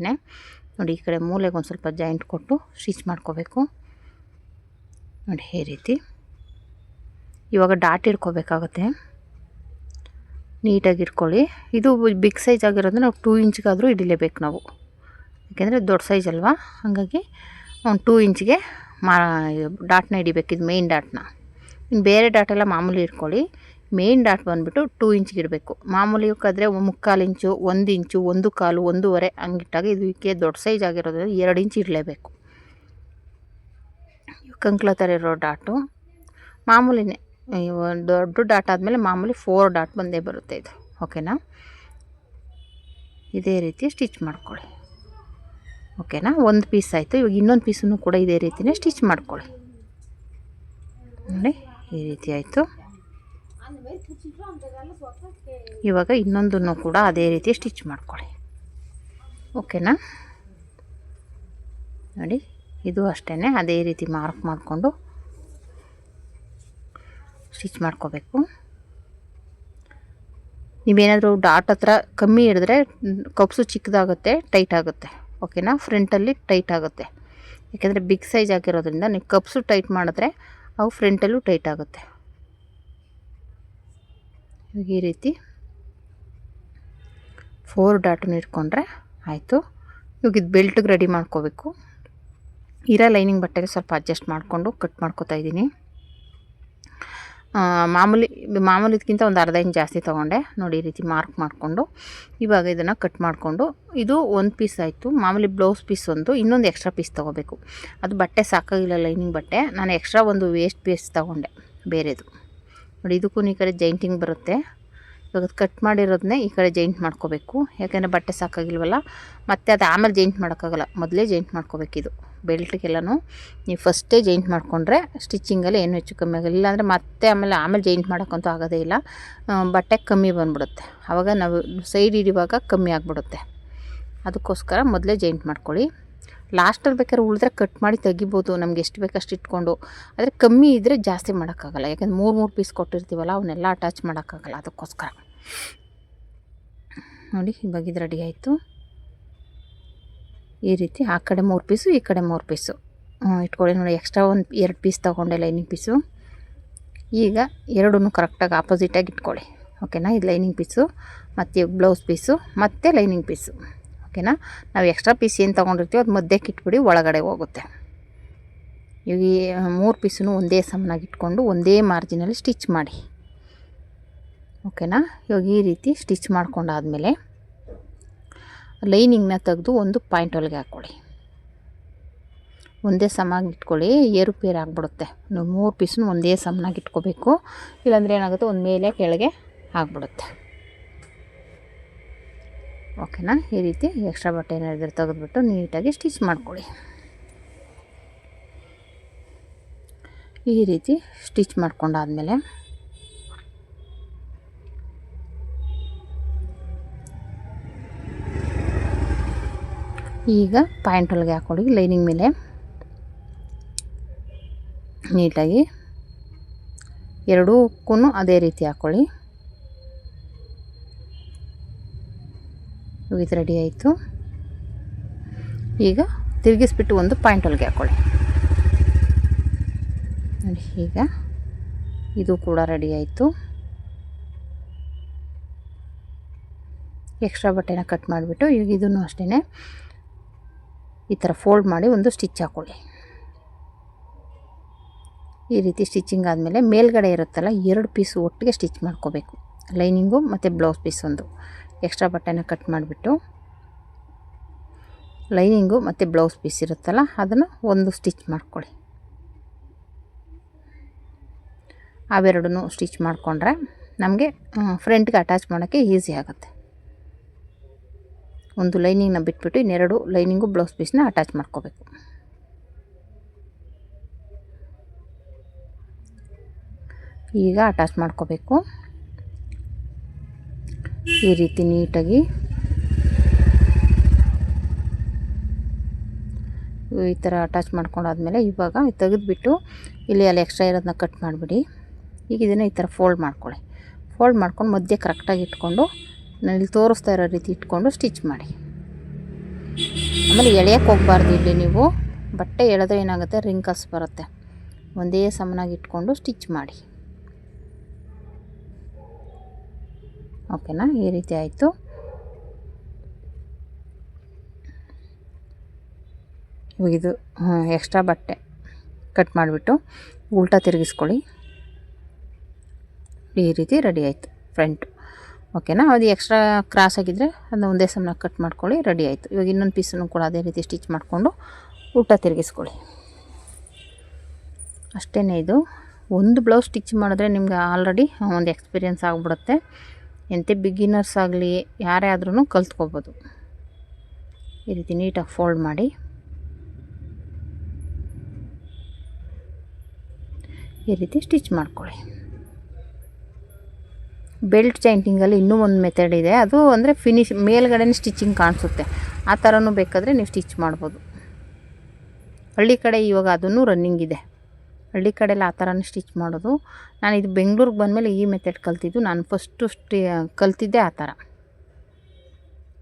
ನೋಡಿ, ಈ ಕಡೆ ಮೂಲೆಗೆ ಒಂದು ಸ್ವಲ್ಪ ಜಾಯಿಂಟ್ ಕೊಟ್ಟು ಸ್ಟಿಚ್ ಮಾಡ್ಕೋಬೇಕು. ನೋಡಿ ಈ ರೀತಿ. ಇವಾಗ ಡಾಟ್ ಇಟ್ಕೋಬೇಕಾಗುತ್ತೆ, ನೀಟಾಗಿ ಇಟ್ಕೊಳ್ಳಿ. ಇದು ಬಿಗ್ ಸೈಜ್ ಆಗಿರೋದು ನಾವು 2 ಇಂಚ್ಗಾದರೂ ಹಿಡಿಲೇಬೇಕು ನಾವು, ಯಾಕೆಂದರೆ ದೊಡ್ಡ ಸೈಜ್ ಅಲ್ವಾ, ಹಾಗಾಗಿ ಒಂದು 2 ಇಂಚ್ಗೆ ಡಾಟ್ನ ಹಿಡಿಬೇಕು. ಇದು ಮೇಯ್ನ್ ಡಾಟ್ನ. ಇನ್ನು ಬೇರೆ ಡಾಟೆಲ್ಲ ಮಾಮೂಲಿ ಇಟ್ಕೊಳ್ಳಿ. ಮೇಯ್ನ್ ಡಾಟ್ ಬಂದುಬಿಟ್ಟು 2 ಇಂಚ್ಗೆ ಇಡಬೇಕು. ಮಾಮೂಲಿ ಕಾದರೆ 3/4 ಇಂಚು, 1 ಇಂಚು, 1/4, 1/2 ಹಂಗಿಟ್ಟಾಗ ಇದಕ್ಕೆ ದೊಡ್ಡ ಸೈಜ್ ಆಗಿರೋದ್ರಿಂದ 2 ಇಂಚ್ ಇಡಲೇಬೇಕು. ಕಂಕ್ಳ ಥರ ಇರೋ ಡಾಟು ಮಾಮೂಲಿನೇ, ದೊಡ್ಡ ಡಾಟ್ ಆದಮೇಲೆ ಮಾಮೂಲಿ 4 ಡಾಟ್ ಬಂದೇ ಬರುತ್ತೆ ಇದು. ಓಕೆನಾ? ಇದೇ ರೀತಿ ಸ್ಟಿಚ್ ಮಾಡ್ಕೊಳ್ಳಿ. ಓಕೆನಾ? ಒಂದು ಪೀಸ್ ಆಯಿತು. ಇವಾಗ ಇನ್ನೊಂದು ಪೀಸನ್ನು ಕೂಡ ಇದೇ ರೀತಿಯೇ ಸ್ಟಿಚ್ ಮಾಡ್ಕೊಳ್ಳಿ. ನೋಡಿ, ಈ ರೀತಿ ಆಯಿತು. ಇವಾಗ ಇನ್ನೊಂದನ್ನು ಕೂಡ ಅದೇ ರೀತಿ ಸ್ಟಿಚ್ ಮಾಡ್ಕೊಳ್ಳಿ. ಓಕೆನಾ? ನೋಡಿ, ಇದು ಅಷ್ಟೇ ಅದೇ ರೀತಿ ಮಾರ್ಕ್ ಮಾಡಿಕೊಂಡು ಸ್ಟಿಚ್ ಮಾಡ್ಕೋಬೇಕು. ನೀವೇನಾದರೂ ಡಾಟ್ ಹತ್ರ ಕಮ್ಮಿ ಹಿಡಿದ್ರೆ ಕಪ್ಸು ಚಿಕ್ಕದಾಗುತ್ತೆ, ಟೈಟ್ ಆಗುತ್ತೆ. ಓಕೆನಾ? ಫ್ರಂಟಲ್ಲಿ ಟೈಟ್ ಆಗುತ್ತೆ, ಯಾಕೆಂದರೆ ಬಿಗ್ ಸೈಜ್ ಆಗಿರೋದ್ರಿಂದ ನೀವು ಕಪ್ಸು ಟೈಟ್ ಮಾಡಿದ್ರೆ ಅವು ಫ್ರಂಟಲ್ಲೂ ಟೈಟ್ ಆಗುತ್ತೆ. ಈ ರೀತಿ 4 ಡಾಟನ್ನು ಇಟ್ಕೊಂಡ್ರೆ ಆಯಿತು. ಇವಾಗ ಇದು ಬೆಲ್ಟಿಗೆ ರೆಡಿ ಮಾಡ್ಕೋಬೇಕು. ಇರೋ ಲೈನಿಂಗ್ ಬಟ್ಟೆಗೆ ಸ್ವಲ್ಪ ಅಡ್ಜಸ್ಟ್ ಮಾಡಿಕೊಂಡು ಕಟ್ ಮಾಡ್ಕೋತಾ ಇದ್ದೀನಿ. ಮಾಮೂಲಿದಕ್ಕಿಂತ ಒಂದು ಅರ್ಧ ಇಂಚ್ ಜಾಸ್ತಿ ತೊಗೊಂಡೆ. ನೋಡಿ, ಈ ರೀತಿ ಮಾರ್ಕ್ ಮಾಡಿಕೊಂಡು ಇವಾಗ ಇದನ್ನು ಕಟ್ ಮಾಡಿಕೊಂಡು, ಇದು ಒಂದು ಪೀಸ್ ಆಯಿತು. ಮಾಮೂಲಿ ಬ್ಲೌಸ್ ಪೀಸ್ ಇನ್ನೊಂದು ಎಕ್ಸ್ಟ್ರಾ ಪೀಸ್ ತೊಗೋಬೇಕು. ಅದು ಬಟ್ಟೆ ಸಾಕಾಗಿಲ್ಲ, ಲೈನಿಂಗ್ ಬಟ್ಟೆ. ನಾನು ಎಕ್ಸ್ಟ್ರಾ ಒಂದು ವೇಸ್ಟ್ ಪೀಸ್ ತೊಗೊಂಡೆ ಬೇರೆದು. ನೋಡಿ, ಇದಕ್ಕೂ ಈ ಕಡೆ ಜಾಯಿಂಟಿಂಗ್ ಬರುತ್ತೆ. ಇವಾಗ ಕಟ್ ಮಾಡಿರೋದನ್ನೇ ಈ ಕಡೆ ಜಾಯಿಂಟ್ ಮಾಡ್ಕೋಬೇಕು, ಯಾಕೆಂದರೆ ಬಟ್ಟೆ ಸಾಕಾಗಿಲ್ವಲ್ಲ. ಮತ್ತು ಅದು ಆಮೇಲೆ ಜಾಯಿಂಟ್ ಮಾಡೋಕ್ಕಾಗಲ್ಲ, ಮೊದಲೇ ಜಾಯಿಂಟ್ ಮಾಡ್ಕೋಬೇಕಿದು. ಬೆಲ್ಟ್ಗೆಲ್ಲನೂ ನೀವು ಫಸ್ಟೇ ಜಾಯಿಂಟ್ ಮಾಡಿಕೊಂಡ್ರೆ ಸ್ಟಿಚಿಂಗಲ್ಲಿ ಏನು ಹೆಚ್ಚು ಕಮ್ಮಿ ಆಗಲ್ಲ. ಇಲ್ಲಾಂದರೆ ಮತ್ತೆ ಆಮೇಲೆ ಜಾಯಿಂಟ್ ಮಾಡೋಕ್ಕಂತೂ ಆಗೋದೇ ಇಲ್ಲ, ಬಟ್ಟೆ ಕಮ್ಮಿ ಬಂದ್ಬಿಡುತ್ತೆ. ಆವಾಗ ನಾವು ಸೈಡ್ ಹಿಡಿಯುವಾಗ ಕಮ್ಮಿ ಆಗಿಬಿಡುತ್ತೆ. ಅದಕ್ಕೋಸ್ಕರ ಮೊದಲೇ ಜಾಯಿಂಟ್ ಮಾಡ್ಕೊಳ್ಳಿ. ಲಾಸ್ಟಲ್ಲಿ ಬೇಕಾದ್ರೆ ಉಳಿದ್ರೆ ಕಟ್ ಮಾಡಿ ತೆಗಿಬೋದು, ನಮ್ಗೆ ಎಷ್ಟು ಬೇಕಷ್ಟು ಇಟ್ಕೊಂಡು. ಆದರೆ ಕಮ್ಮಿ ಇದ್ದರೆ ಜಾಸ್ತಿ ಮಾಡೋಕ್ಕಾಗಲ್ಲ, ಯಾಕೆಂದ್ರೆ 3 ಪೀಸ್ ಕೊಟ್ಟಿರ್ತೀವಲ್ಲ, ಅವನ್ನೆಲ್ಲ ಅಟ್ಯಾಚ್ ಮಾಡೋಕ್ಕಾಗಲ್ಲ. ಅದಕ್ಕೋಸ್ಕರ ನೋಡಿ, ಇವಾಗ ಇದು ರೆಡಿ ಆಯಿತು. ಈ ರೀತಿ ಆ ಕಡೆ 3 ಪೀಸು, ಈ ಕಡೆ 3 ಪೀಸು ಇಟ್ಕೊಳ್ಳಿ. ನೋಡಿ, ಎಕ್ಸ್ಟ್ರಾ 2 ಪೀಸ್ ತೊಗೊಂಡೆ ಲೈನಿಂಗ್ ಪೀಸು. ಈಗ ಎರಡೂ ಕರೆಕ್ಟಾಗಿ ಆಪೋಸಿಟಾಗಿ ಇಟ್ಕೊಳ್ಳಿ. ಓಕೆನಾ? ಇದು ಲೈನಿಂಗ್ ಪೀಸು, ಮತ್ತು ಬ್ಲೌಸ್ ಪೀಸು, ಮತ್ತು ಲೈನಿಂಗ್ ಪೀಸು. ಓಕೆನಾ? ನಾವು ಎಕ್ಸ್ಟ್ರಾ ಪೀಸ್ ಏನು ತೊಗೊಂಡಿರ್ತೀವೋ ಅದು ಮಧ್ಯಕ್ಕೆ ಇಟ್ಬಿಡಿ, ಒಳಗಡೆ ಹೋಗುತ್ತೆ. ಈಗ ಈ 3 ಪೀಸನ್ನು ಒಂದೇ ಸಮನಾಗಿ ಇಟ್ಕೊಂಡು ಒಂದೇ ಮಾರ್ಜಿನಲ್ಲಿ ಸ್ಟಿಚ್ ಮಾಡಿ. ಓಕೆನಾ? ಇವಾಗ ಈ ರೀತಿ ಸ್ಟಿಚ್ ಮಾಡ್ಕೊಂಡಾದಮೇಲೆ ಲೈನಿಂಗ್ನ ತೆಗೆದು ಒಂದು ಪಾಯಿಂಟ್ ಹೊಲಿಗೆ ಹಾಕ್ಕೊಳ್ಳಿ. ಒಂದೇ ಸಮಾಗಿ ಇಟ್ಕೊಳ್ಳಿ, ಏರುಪೇರು ಆಗಿಬಿಡುತ್ತೆ. ನೀವು 3 ಪೀಸನ್ನು ಒಂದೇ ಸಮನಾಗಿ ಇಟ್ಕೋಬೇಕು, ಇಲ್ಲಾಂದರೆ ಏನಾಗುತ್ತೆ, ಒಂದು ಮೇಲೆ ಕೆಳಗೆ ಆಗಿಬಿಡುತ್ತೆ. ಓಕೆನಾ? ಈ ರೀತಿ ಎಕ್ಸ್ಟ್ರಾ ಬಟ್ಟೆ ಏನಾದರೂ ತೆಗೆದುಬಿಟ್ಟು ನೀಟಾಗಿ ಸ್ಟಿಚ್ ಮಾಡ್ಕೊಳ್ಳಿ. ಈ ರೀತಿ ಸ್ಟಿಚ್ ಮಾಡ್ಕೊಂಡಾದಮೇಲೆ ಈಗ ಪಾಯಿಂಟ್ ಹೊಲಿಗೆ ಹಾಕ್ಕೊಳ್ಳಿ ಲೈನಿಂಗ್ ಮೇಲೆ. ನೀಟಾಗಿ ಎರಡಕ್ಕೂ ಅದೇ ರೀತಿ ಹಾಕ್ಕೊಳ್ಳಿ. ಇದು ರೆಡಿ ಆಯಿತು. ಈಗ ತಿರುಗಿಸ್ಬಿಟ್ಟು ಒಂದು ಪಾಯಿಂಟ್ ಹೊಲಿಗೆ ಹಾಕ್ಕೊಳ್ಳಿ ನೋಡಿ. ಈಗ ಇದು ಕೂಡ ರೆಡಿ ಆಯಿತು. ಎಕ್ಸ್ಟ್ರಾ ಬಟ್ಟೆನ ಕಟ್ ಮಾಡಿಬಿಟ್ಟು ಈಗ ಇದನ್ನು ಅಷ್ಟೇ ಈ ಥರ ಫೋಲ್ಡ್ ಮಾಡಿ ಒಂದು ಸ್ಟಿಚ್ ಹಾಕ್ಕೊಳ್ಳಿ. ಈ ರೀತಿ ಸ್ಟಿಚಿಂಗ್ ಆದಮೇಲೆ ಮೇಲ್ಗಡೆ ಇರುತ್ತಲ್ಲ 2 ಪೀಸು ಒಟ್ಟಿಗೆ ಸ್ಟಿಚ್ ಮಾಡ್ಕೋಬೇಕು. ಲೈನಿಂಗು ಮತ್ತು ಬ್ಲೌಸ್ ಪೀಸ್ ಒಂದು ಎಕ್ಸ್ಟ್ರಾ ಬಟ್ಟೆನ ಕಟ್ ಮಾಡಿಬಿಟ್ಟು ಲೈನಿಂಗು ಮತ್ತು ಬ್ಲೌಸ್ ಪೀಸ್ ಇರುತ್ತಲ್ಲ ಅದನ್ನು ಒಂದು ಸ್ಟಿಚ್ ಮಾಡ್ಕೊಳ್ಳಿ. ಅವೆರಡನ್ನೂ ಸ್ಟಿಚ್ ಮಾಡಿಕೊಂಡ್ರೆ ನಮಗೆ ಫ್ರಂಟ್ಗೆ ಅಟ್ಯಾಚ್ ಮಾಡೋಕ್ಕೆ ಈಸಿ ಆಗುತ್ತೆ. ಒಂದು ಲೈನಿಂಗ್ನ ಬಿಟ್ಬಿಟ್ಟು ಇನ್ನೆರಡು ಲೈನಿಂಗು ಬ್ಲೌಸ್ ಪೀಸ್ನ ಅಟ್ಯಾಚ್ ಮಾಡ್ಕೋಬೇಕು. ಈಗ ಅಟ್ಯಾಚ್ ಮಾಡ್ಕೋಬೇಕು. ಈ ರೀತಿ ನೀಟಾಗಿ ಈ ಥರ ಅಟ್ಯಾಚ್ ಮಾಡ್ಕೊಂಡಾದ್ಮೇಲೆ ಇವಾಗ ತೆಗೆದುಬಿಟ್ಟು ಇಲ್ಲಿ ಅಲ್ಲಿ ಎಕ್ಸ್ಟ್ರಾ ಇರೋದನ್ನ ಕಟ್ ಮಾಡಿಬಿಡಿ. ಈಗ ಇದನ್ನು ಈ ಥರ ಫೋಲ್ಡ್ ಮಾಡ್ಕೊಳ್ಳಿ. ಫೋಲ್ಡ್ ಮಾಡ್ಕೊಂಡು ಮಧ್ಯೆ ಕರೆಕ್ಟಾಗಿ ಇಟ್ಕೊಂಡು ನಾನು ಇಲ್ಲಿ ತೋರಿಸ್ತಾ ಇರೋ ರೀತಿ ಇಟ್ಕೊಂಡು ಸ್ಟಿಚ್ ಮಾಡಿ. ಆಮೇಲೆ ಎಳೆಯೋಕ್ಕೆ ಹೋಗಬಾರ್ದು. ಇಲ್ಲಿ ನೀವು ಬಟ್ಟೆ ಎಳೆದ್ರೆ ಏನಾಗುತ್ತೆ, ರಿಂಕಲ್ಸ್ ಬರುತ್ತೆ. ಒಂದೇ ಸಮನಾಗಿ ಇಟ್ಕೊಂಡು ಸ್ಟಿಚ್ ಮಾಡಿ. ಓಕೆನಾ? ಈ ರೀತಿ ಆಯಿತು. ಇವಾಗ ಇದು ಎಕ್ಸ್ಟ್ರಾ ಬಟ್ಟೆ ಕಟ್ ಮಾಡಿಬಿಟ್ಟು ಉಲ್ಟಾ ತಿರುಗಿಸ್ಕೊಳ್ಳಿ. ಈ ರೀತಿ ರೆಡಿ ಆಯಿತು ಫ್ರಂಟು. ಓಕೆನಾ? ಅದು ಎಕ್ಸ್ಟ್ರಾ ಕ್ರಾಸ್ ಆಗಿದ್ದರೆ ಅದನ್ನ ಒಂದೇ ಸಮನ ಕಟ್ ಮಾಡ್ಕೊಳ್ಳಿ. ರೆಡಿ ಆಯಿತು. ಇವಾಗ ಇನ್ನೊಂದು ಪೀಸನ್ನು ಕೂಡ ಅದೇ ರೀತಿ ಸ್ಟಿಚ್ ಮಾಡಿಕೊಂಡು ಉಲ್ಟಾ ತಿರುಗಿಸ್ಕೊಳ್ಳಿ. ಅಷ್ಟೇ. ಇದು ಒಂದು ಬ್ಲೌಸ್ ಸ್ಟಿಚ್ ಮಾಡಿದ್ರೆ ನಿಮ್ಗೆ ಆಲ್ರೆಡಿ ಒಂದು ಎಕ್ಸ್ಪೀರಿಯೆನ್ಸ್ ಆಗಿಬಿಡುತ್ತೆ. ಎಂಥ ಬಿಗಿನರ್ಸ್ ಆಗಲಿ ಯಾರೇ ಆದ್ರೂ ಕಲ್ತ್ಕೋಬೋದು. ಈ ರೀತಿ ನೀಟಾಗಿ ಫೋಲ್ಡ್ ಮಾಡಿ ಈ ರೀತಿ ಸ್ಟಿಚ್ ಮಾಡ್ಕೊಳ್ಳಿ. ಬೆಲ್ಟ್ ಜಾಯಿಂಟಿಂಗಲ್ಲಿ ಇನ್ನೂ ಒಂದು ಮೆಥಡ್ ಇದೆ. ಅದು ಅಂದರೆ ಮೇಲ್ಗಡೆ ಸ್ಟಿಚಿಂಗ್ ಕಾಣಿಸುತ್ತೆ. ಆ ಥರನೂ ಬೇಕಾದರೆ ನೀವು ಸ್ಟಿಚ್ ಮಾಡ್ಬೋದು. ಹಳ್ಳಿ ಕಡೆ ಇವಾಗ ಅದನ್ನು ರನ್ನಿಂಗ್ ಇದೆ. ಹಳ್ಳಿ ಕಡೆಯಲ್ಲಿ ಆ ಥರನೇ ಸ್ಟಿಚ್ ಮಾಡೋದು. ನಾನು ಇದು ಬೆಂಗಳೂರಿಗೆ ಬಂದಮೇಲೆ ಈ ಮೆಥಡ್ ಕಲ್ತಿದ್ದು. ನಾನು ಫಸ್ಟು ಕಲ್ತಿದ್ದೆ ಆ ಥರ.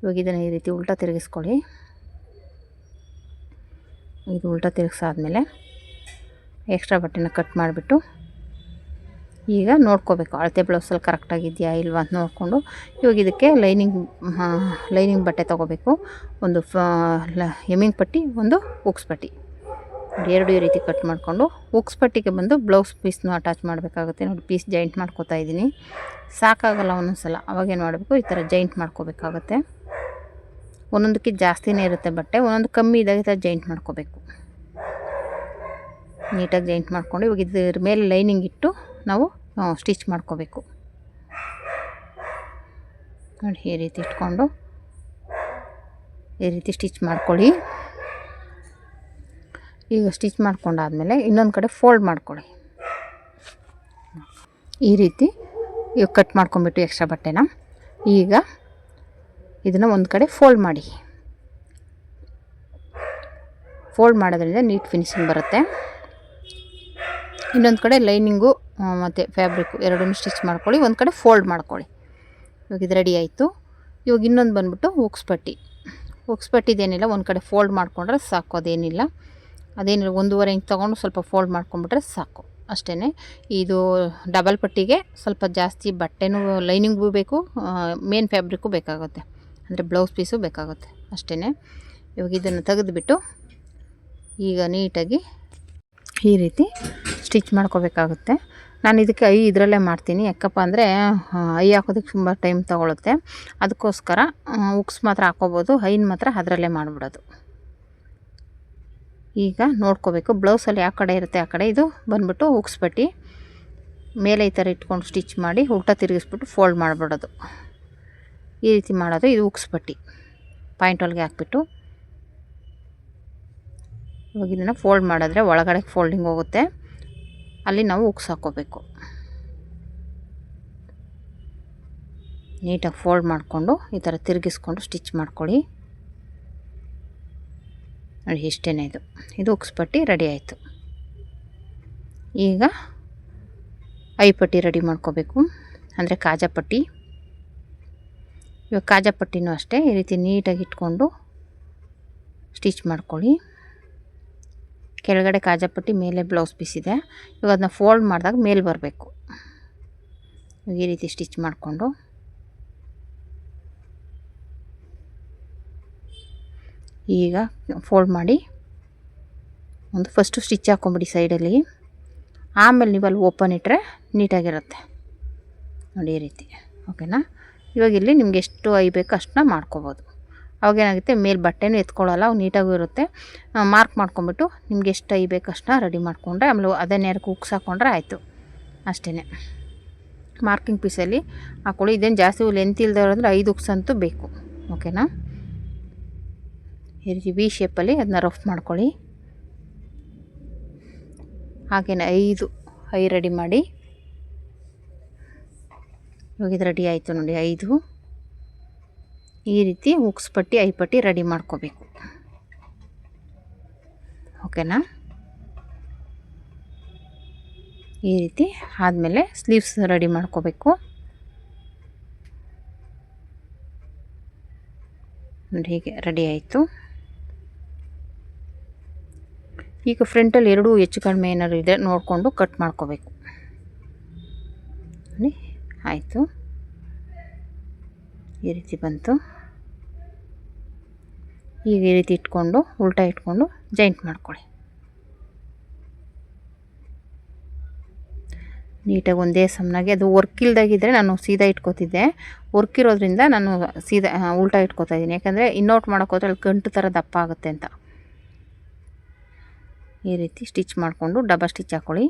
ಇವಾಗ ಇದನ್ನು ಈ ರೀತಿ ಉಲ್ಟಾ ತಿರುಗಿಸ್ಕೊಳ್ಳಿ. ಇದು ಉಲ್ಟಾ ತಿರುಗಿಸಾದ್ಮೇಲೆ ಎಕ್ಸ್ಟ್ರಾ ಬಟ್ಟೆನ ಕಟ್ ಮಾಡಿಬಿಟ್ಟು ಈಗ ನೋಡ್ಕೋಬೇಕು ಅಳತೆ ಬ್ಲೌಸಲ್ಲಿ ಕರೆಕ್ಟಾಗಿದೆಯಾ ಇಲ್ವಾ ಅಂತ ನೋಡಿಕೊಂಡು ಇವಾಗ ಇದಕ್ಕೆ ಲೈನಿಂಗ್ ಬಟ್ಟೆ ತೊಗೋಬೇಕು. ಒಂದು ಎಮ್ಮಿಂಗ್ ಪಟ್ಟಿ, ಒಂದು ಉಕ್ಸ್ ಪಟ್ಟಿ, ಎರಡು ಈ ರೀತಿ ಕಟ್ ಮಾಡಿಕೊಂಡು ಉಕ್ಸ್ ಪಟ್ಟಿಗೆ ಬಂದು ಬ್ಲೌಸ್ ಪೀಸ್ನು ಅಟ್ಯಾಚ್ ಮಾಡಬೇಕಾಗುತ್ತೆ. ನೋಡಿ, ಪೀಸ್ ಜಾಯಿಂಟ್ ಮಾಡ್ಕೋತಾ ಇದ್ದೀನಿ. ಸಾಕಾಗಲ್ಲ ಒಂದೊಂದು ಸಲ. ಅವಾಗೇನು ಮಾಡಬೇಕು, ಈ ಥರ ಜಾಯಿಂಟ್ ಮಾಡ್ಕೋಬೇಕಾಗುತ್ತೆ. ಒಂದೊಂದಕ್ಕೆ ಜಾಸ್ತಿನೇ ಇರುತ್ತೆ ಬಟ್ಟೆ, ಒಂದೊಂದು ಕಮ್ಮಿ ಇದ್ದಾಗ ಈ ಥರ ಜಾಯಿಂಟ್ ಮಾಡ್ಕೋಬೇಕು. ನೀಟಾಗಿ ಜಾಯಿಂಟ್ ಮಾಡ್ಕೊಂಡು ಇವಾಗ ಇದ್ರ ಮೇಲೆ ಲೈನಿಂಗ್ ಇಟ್ಟು ನಾವು ಸ್ಟಿಚ್ ಮಾಡ್ಕೋಬೇಕು. ನೋಡಿ, ಈ ರೀತಿ ಇಟ್ಕೊಂಡು ಈ ರೀತಿ ಸ್ಟಿಚ್ ಮಾಡ್ಕೊಳ್ಳಿ. ಈಗ ಸ್ಟಿಚ್ ಮಾಡ್ಕೊಂಡಾದ್ಮೇಲೆ ಇನ್ನೊಂದು ಕಡೆ ಫೋಲ್ಡ್ ಮಾಡ್ಕೊಳ್ಳಿ. ಈ ರೀತಿ ಇವಾಗ ಕಟ್ ಮಾಡ್ಕೊಂಬಿಟ್ಟು ಎಕ್ಸ್ಟ್ರಾ ಬಟ್ಟೆನ ಈಗ ಇದನ್ನು ಒಂದು ಕಡೆ ಫೋಲ್ಡ್ ಮಾಡಿ. ಫೋಲ್ಡ್ ಮಾಡೋದ್ರಿಂದ ನೀಟ್ ಫಿನಿಶಿಂಗ್ ಬರುತ್ತೆ. ಇನ್ನೊಂದು ಕಡೆ ಲೈನಿಂಗು ಮತ್ತು ಫ್ಯಾಬ್ರಿಕ್ಕು ಎರಡನ್ನೂ ಸ್ಟಿಚ್ ಮಾಡ್ಕೊಳ್ಳಿ. ಒಂದು ಕಡೆ ಫೋಲ್ಡ್ ಮಾಡ್ಕೊಳ್ಳಿ. ಇವಾಗ ಇದು ರೆಡಿ ಆಯಿತು. ಇವಾಗ ಇನ್ನೊಂದು ಬಂದ್ಬಿಟ್ಟು ಉಕ್ಸ್ ಪಟ್ಟಿ. ಉಕ್ಸ್ ಪಟ್ಟಿದೇನಿಲ್ಲ, ಒಂದು ಕಡೆ ಫೋಲ್ಡ್ ಮಾಡ್ಕೊಂಡ್ರೆ ಸಾಕು. ಅದೇನಿಲ್ಲ 1.5 ಇಂಚ್ ತೊಗೊಂಡು ಸ್ವಲ್ಪ ಫೋಲ್ಡ್ ಮಾಡ್ಕೊಂಬಿಟ್ರೆ ಸಾಕು, ಅಷ್ಟೇ. ಇದು ಡಬಲ್ ಪಟ್ಟಿಗೆ ಸ್ವಲ್ಪ ಜಾಸ್ತಿ ಬಟ್ಟೆನೂ ಲೈನಿಂಗೂ ಬೇಕು, ಮೇನ್ ಫ್ಯಾಬ್ರಿಕ್ಕು ಬೇಕಾಗುತ್ತೆ, ಅಂದರೆ ಬ್ಲೌಸ್ ಪೀಸು ಬೇಕಾಗುತ್ತೆ, ಅಷ್ಟೇ. ಇವಾಗ ಇದನ್ನು ತೆಗೆದುಬಿಟ್ಟು ಈಗ ನೀಟಾಗಿ ಈ ರೀತಿ ಸ್ಟಿಚ್ ಮಾಡ್ಕೋಬೇಕಾಗುತ್ತೆ. ನಾನು ಇದಕ್ಕೆ ಇದರಲ್ಲೇ ಮಾಡ್ತೀನಿ. ಯಾಕಪ್ಪ ಅಂದರೆ ಹಾಕೋದಕ್ಕೆ ತುಂಬ ಟೈಮ್ ತೊಗೊಳುತ್ತೆ. ಅದಕ್ಕೋಸ್ಕರ ಉಕ್ಸ್ ಮಾತ್ರ ಹಾಕ್ಕೋಬೋದು, ಮಾತ್ರ ಅದರಲ್ಲೇ ಮಾಡಿಬಿಡೋದು. ಈಗ ನೋಡ್ಕೋಬೇಕು ಬ್ಲೌಸಲ್ಲಿ ಯಾವ ಕಡೆ ಇರುತ್ತೆ ಆ ಕಡೆ ಇದು ಬಂದ್ಬಿಟ್ಟು ಉಕ್ಸ್ ಪಟ್ಟಿ ಮೇಲೆ ಈ ಥರ ಇಟ್ಕೊಂಡು ಸ್ಟಿಚ್ ಮಾಡಿ ಉಲ್ಟಾ ತಿರುಗಿಸ್ಬಿಟ್ಟು ಫೋಲ್ಡ್ ಮಾಡಿಬಿಡೋದು. ಈ ರೀತಿ ಮಾಡೋದು. ಇದು ಉಕ್ಸ್ ಪಟ್ಟಿ ಪಾಯಿಂಟ್ ಹೊಲಿಗೆ ಹಾಕ್ಬಿಟ್ಟು ಇವಾಗ ಇದನ್ನು ಫೋಲ್ಡ್ ಮಾಡಿದ್ರೆ ಒಳಗಡೆ ಫೋಲ್ಡಿಂಗ್ ಹೋಗುತ್ತೆ, ಅಲ್ಲಿ ನಾವು ಉಕ್ಸ್ ಹಾಕ್ಕೋಬೇಕು. ನೀಟಾಗಿ ಫೋಲ್ಡ್ ಮಾಡಿಕೊಂಡು ಈ ಥರ ತಿರುಗಿಸ್ಕೊಂಡು ಸ್ಟಿಚ್ ಮಾಡ್ಕೊಳ್ಳಿ. ನೋಡಿ, ಇಷ್ಟೇ. ಇದು ಉಕ್ಸ್ ಪಟ್ಟಿ ರೆಡಿ ಆಯಿತು. ಈಗ ಐ ಪಟ್ಟಿ ರೆಡಿ ಮಾಡ್ಕೋಬೇಕು, ಅಂದರೆ ಕಾಜಾ ಪಟ್ಟಿ. ಇವಾಗ ಕಾಜಾಪಟ್ಟಿನೂ ಅಷ್ಟೇ ಈ ರೀತಿ ನೀಟಾಗಿ ಇಟ್ಕೊಂಡು ಸ್ಟಿಚ್ ಮಾಡ್ಕೊಳ್ಳಿ. ಕೆಳಗಡೆ ಕಾಜಾಪಟ್ಟಿ, ಮೇಲೆ ಬ್ಲೌಸ್ ಪೀಸ್ ಇದೆ. ಇವಾಗ ಅದನ್ನ ಫೋಲ್ಡ್ ಮಾಡಿದಾಗ ಮೇಲೆ ಬರಬೇಕು. ಈ ರೀತಿ ಸ್ಟಿಚ್ ಮಾಡಿಕೊಂಡು ಈಗ ಫೋಲ್ಡ್ ಮಾಡಿ ಒಂದು ಫಸ್ಟು ಸ್ಟಿಚ್ ಹಾಕ್ಕೊಂಬಿಡಿ ಸೈಡಲ್ಲಿ. ಆಮೇಲೆ ನೀವು ಅಲ್ಲಿ ಓಪನ್ ಇಟ್ಟರೆ ನೀಟಾಗಿರುತ್ತೆ ನೋಡಿ ಈ ರೀತಿ. ಓಕೆನಾ? ಇವಾಗ ಇಲ್ಲಿ ನಿಮ್ಗೆ ಎಷ್ಟು ಬೇಕು ಅಷ್ಟನ್ನ ಮಾಡ್ಕೋಬೋದು. ಅವಾಗೇನಾಗುತ್ತೆ, ಮೇಲೆ ಬಟ್ಟೆನೂ ಎತ್ಕೊಳ್ಳಲ್ಲ, ಅವು ನೀಟಾಗೂ ಇರುತ್ತೆ. ಮಾರ್ಕ್ ಮಾಡ್ಕೊಂಬಿಟ್ಟು ನಿಮ್ಗೆ ಎಷ್ಟು ಬೇಕು ಅಷ್ಟನ್ನ ರೆಡಿ ಮಾಡಿಕೊಂಡ್ರೆ ಆಮೇಲೆ ಅದೇ ನೇರಕ್ಕೆ ಹುಕ್ಸ್ ಹಾಕ್ಕೊಂಡ್ರೆ ಆಯಿತು. ಅಷ್ಟೇ. ಮಾರ್ಕಿಂಗ್ ಪೀಸಲ್ಲಿ ಹಾಕ್ಕೊಳ್ಳಿ. ಇದೇನು ಜಾಸ್ತಿ ಲೆಂತ್ ಇಲ್ದವ್ರಂದ್ರೆ 5 ಹುಕ್ಸ್ ಅಂತೂ ಬೇಕು. ಓಕೆನಾ? ಈ ರೀತಿ ವಿ ಶೇಪಲ್ಲಿ ಅದನ್ನ ರಫ್ ಮಾಡ್ಕೊಳ್ಳಿ. ಹಾಗೆಯೇ 5 ರೆಡಿ ಮಾಡಿ. ಇವಾಗ ಇದು ರೆಡಿ ಆಯಿತು ನೋಡಿ 5. ಈ ರೀತಿ ಹುಕ್ಸ್ ಪಟ್ಟಿ, ಪಟ್ಟಿ ರೆಡಿ ಮಾಡ್ಕೋಬೇಕು. ಓಕೆನಾ? ಈ ರೀತಿ ಆದಮೇಲೆ ಸ್ಲೀವ್ಸ್ ರೆಡಿ ಮಾಡ್ಕೋಬೇಕು ನೋಡಿ. ಹೀಗೆ ರೆಡಿ ಆಯಿತು. ಈಗ ಫ್ರಂಟಲ್ಲಿ 2 ಹೆಚ್ಚು ಕಡಿಮೆ ಏನಾದ್ರು ಇದೆ ನೋಡಿಕೊಂಡು ಕಟ್ ಮಾಡ್ಕೋಬೇಕು ನೋಡಿ. ಆಯಿತು, ಈ ರೀತಿ ಬಂತು. ಈಗ ಈ ರೀತಿ ಇಟ್ಕೊಂಡು ಉಲ್ಟಾ ಇಟ್ಕೊಂಡು ಜಾಯಿಂಟ್ ಮಾಡ್ಕೊಳ್ಳಿ ನೀಟಾಗಿ ಒಂದೇ ಸಮನಾಗಿ. ಅದು ವರ್ಕ್ ಇಲ್ದಾಗಿದ್ದರೆ ನಾನು ಸೀದಾ ಇಟ್ಕೋತಿದ್ದೆ. ವರ್ಕ್ ಇರೋದ್ರಿಂದ ನಾನು ಸೀದಾ ಉಲ್ಟಾ ಇಟ್ಕೋತಾ ಇದ್ದೀನಿ. ಯಾಕಂದರೆ ಇನ್ನೋಟ್ ಮಾಡೋಕ್ಕೋದ್ರೆ ಅಲ್ಲಿ ಗಂಟು ಥರ ದಪ್ಪ ಆಗುತ್ತೆ ಅಂತ. ಈ ರೀತಿ ಸ್ಟಿಚ್ ಮಾಡಿಕೊಂಡು ಡಬಲ್ ಸ್ಟಿಚ್ ಹಾಕ್ಕೊಳ್ಳಿ.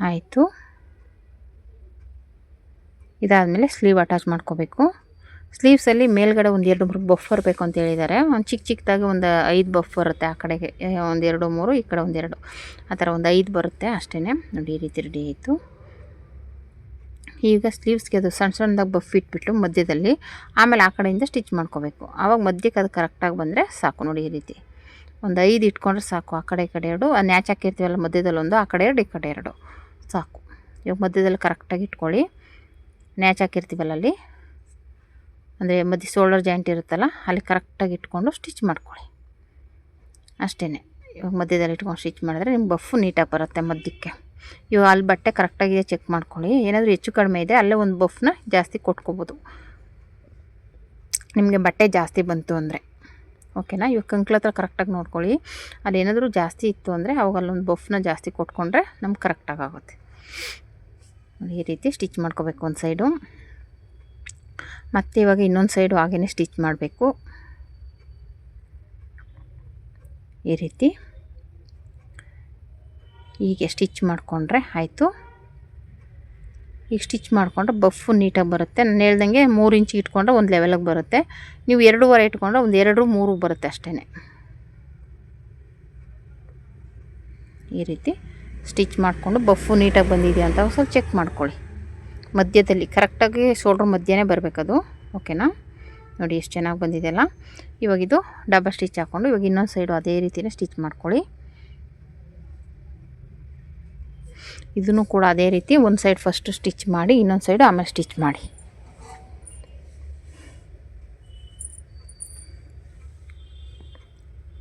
ಆಯಿತು. ಇದಾದಮೇಲೆ ಸ್ಲೀವ್ ಅಟ್ಯಾಚ್ ಮಾಡ್ಕೋಬೇಕು. ಸ್ಲೀವ್ಸಲ್ಲಿ ಮೇಲ್ಗಡೆ ಒಂದು 2-3 ಬಫರ್ ಬೇಕು ಅಂತ ಹೇಳಿದ್ದಾರೆ. ಒಂದು ಚಿಕ್ಕದಾಗಿ ಒಂದು 5 ಬಫ್ ಬರುತ್ತೆ. ಆ ಕಡೆಗೆ ಒಂದು 2-3, ಈ ಕಡೆ ಒಂದು 2, ಆ ಥರ ಒಂದು 5 ಬರುತ್ತೆ ಅಷ್ಟೇ ನೋಡಿ. ಈ ರೀತಿ ರೆಡಿ ಆಯಿತು. ಈಗ ಸ್ಲೀವ್ಸ್ಗೆ ಅದು ಸಣ್ಣದಾಗಿ ಬಫ್ ಇಟ್ಬಿಟ್ಟು ಮಧ್ಯದಲ್ಲಿ, ಆಮೇಲೆ ಆ ಕಡೆಯಿಂದ ಸ್ಟಿಚ್ ಮಾಡ್ಕೋಬೇಕು. ಆವಾಗ ಮಧ್ಯಕ್ಕೆ ಅದು ಕರೆಕ್ಟಾಗಿ ಬಂದರೆ ಸಾಕು ನೋಡಿ. ಈ ರೀತಿ ಒಂದು 5 ಇಟ್ಕೊಂಡ್ರೆ ಸಾಕು. ಆ ಕಡೆ ಈ ಕಡೆ 2, ನ್ಯಾಚ್ ಹಾಕಿರ್ತೀವಲ್ಲ ಮಧ್ಯದಲ್ಲಿ ಒಂದು, ಆ ಕಡೆ 2, ಈ ಕಡೆ 2 ಸಾಕು. ಇವಾಗ ಮಧ್ಯದಲ್ಲಿ ಕರೆಕ್ಟಾಗಿ ಇಟ್ಕೊಳ್ಳಿ. ನ್ಯಾಚ್ ಹಾಕಿರ್ತೀವಲ್ಲ ಅಲ್ಲಿ, ಅಂದರೆ ಮಧ್ಯೆ ಶೋಲ್ಡರ್ ಜಾಯಿಂಟ್ ಇರುತ್ತಲ್ಲ ಅಲ್ಲಿ ಕರೆಕ್ಟಾಗಿ ಇಟ್ಕೊಂಡು ಸ್ಟಿಚ್ ಮಾಡ್ಕೊಳ್ಳಿ ಅಷ್ಟೇ. ಇವಾಗ ಮಧ್ಯದಲ್ಲಿ ಇಟ್ಕೊಂಡು ಸ್ಟಿಚ್ ಮಾಡಿದ್ರೆ ನಿಮ್ಗೆ ಬಫ್ಫು ನೀಟಾಗಿ ಬರುತ್ತೆ ಮಧ್ಯಕ್ಕೆ. ಇವಾಗ ಅಲ್ಲಿ ಬಟ್ಟೆ ಕರೆಕ್ಟಾಗಿದೆ ಚೆಕ್ ಮಾಡ್ಕೊಳ್ಳಿ. ಏನಾದರೂ ಹೆಚ್ಚು ಕಡಿಮೆ ಇದೆ ಅಲ್ಲೇ ಒಂದು ಬಫ್ನ ಜಾಸ್ತಿ ಕೊಟ್ಕೋಬೋದು ನಿಮಗೆ ಬಟ್ಟೆ ಜಾಸ್ತಿ ಬಂತು ಅಂದರೆ. ಓಕೆನಾ? ಇವಾಗ ಕಂಕ್ಳ ಹತ್ರ ಕರೆಕ್ಟಾಗಿ ನೋಡ್ಕೊಳ್ಳಿ. ಅದೇನಾದರೂ ಜಾಸ್ತಿ ಇತ್ತು ಅಂದರೆ ಅವಾಗ ಅಲ್ಲೊಂದು ಬಫ್ನ ಜಾಸ್ತಿ ಕೊಟ್ಕೊಂಡ್ರೆ ನಮ್ಗೆ ಕರೆಕ್ಟಾಗಿ ಆಗುತ್ತೆ. ಈ ರೀತಿ ಸ್ಟಿಚ್ ಮಾಡ್ಕೋಬೇಕು ಒಂದು ಸೈಡು. ಮತ್ತು ಇವಾಗ ಇನ್ನೊಂದು ಸೈಡು ಹಾಗೇ ಸ್ಟಿಚ್ ಮಾಡಬೇಕು ಈ ರೀತಿ. ಹೀಗೆ ಸ್ಟಿಚ್ ಮಾಡಿಕೊಂಡ್ರೆ ಆಯಿತು. ಈಗ ಸ್ಟಿಚ್ ಮಾಡಿಕೊಂಡ್ರೆ ಬಫ್ಫು ನೀಟಾಗಿ ಬರುತ್ತೆ. ನಾನು ಹೇಳ್ದಂಗೆ 3 ಇಂಚ್ ಇಟ್ಕೊಂಡ್ರೆ ಒಂದು ಲೆವೆಲಿಗೆ ಬರುತ್ತೆ. ನೀವು 2.5 ಇಟ್ಕೊಂಡ್ರೆ ಒಂದು 2-3 ಬರುತ್ತೆ ಅಷ್ಟೇ. ಈ ರೀತಿ ಸ್ಟಿಚ್ ಮಾಡಿಕೊಂಡು ಬಫ್ಫು ನೀಟಾಗಿ ಬಂದಿದೆಯಾ ಅಂತ ಸ್ವಲ್ಪ ಚೆಕ್ ಮಾಡ್ಕೊಳ್ಳಿ. ಮಧ್ಯದಲ್ಲಿ ಕರೆಕ್ಟಾಗಿ ಶೋಲ್ಡ್ರ್ ಮಧ್ಯನೇ ಬರಬೇಕದು. ಓಕೆನಾ? ನೋಡಿ ಎಷ್ಟು ಚೆನ್ನಾಗಿ ಬಂದಿದೆಯಲ್ಲ. ಇವಾಗ ಇದು ಡಬಲ್ ಸ್ಟಿಚ್ ಹಾಕ್ಕೊಂಡು ಇವಾಗ ಇನ್ನೊಂದು ಸೈಡು ಅದೇ ರೀತಿಯೇ ಸ್ಟಿಚ್ ಮಾಡ್ಕೊಳ್ಳಿ. ಇದನ್ನು ಕೂಡ ಅದೇ ರೀತಿ ಒಂದು ಸೈಡ್ ಫಸ್ಟು ಸ್ಟಿಚ್ ಮಾಡಿ, ಇನ್ನೊಂದು ಸೈಡು ಆಮೇಲೆ ಸ್ಟಿಚ್ ಮಾಡಿ.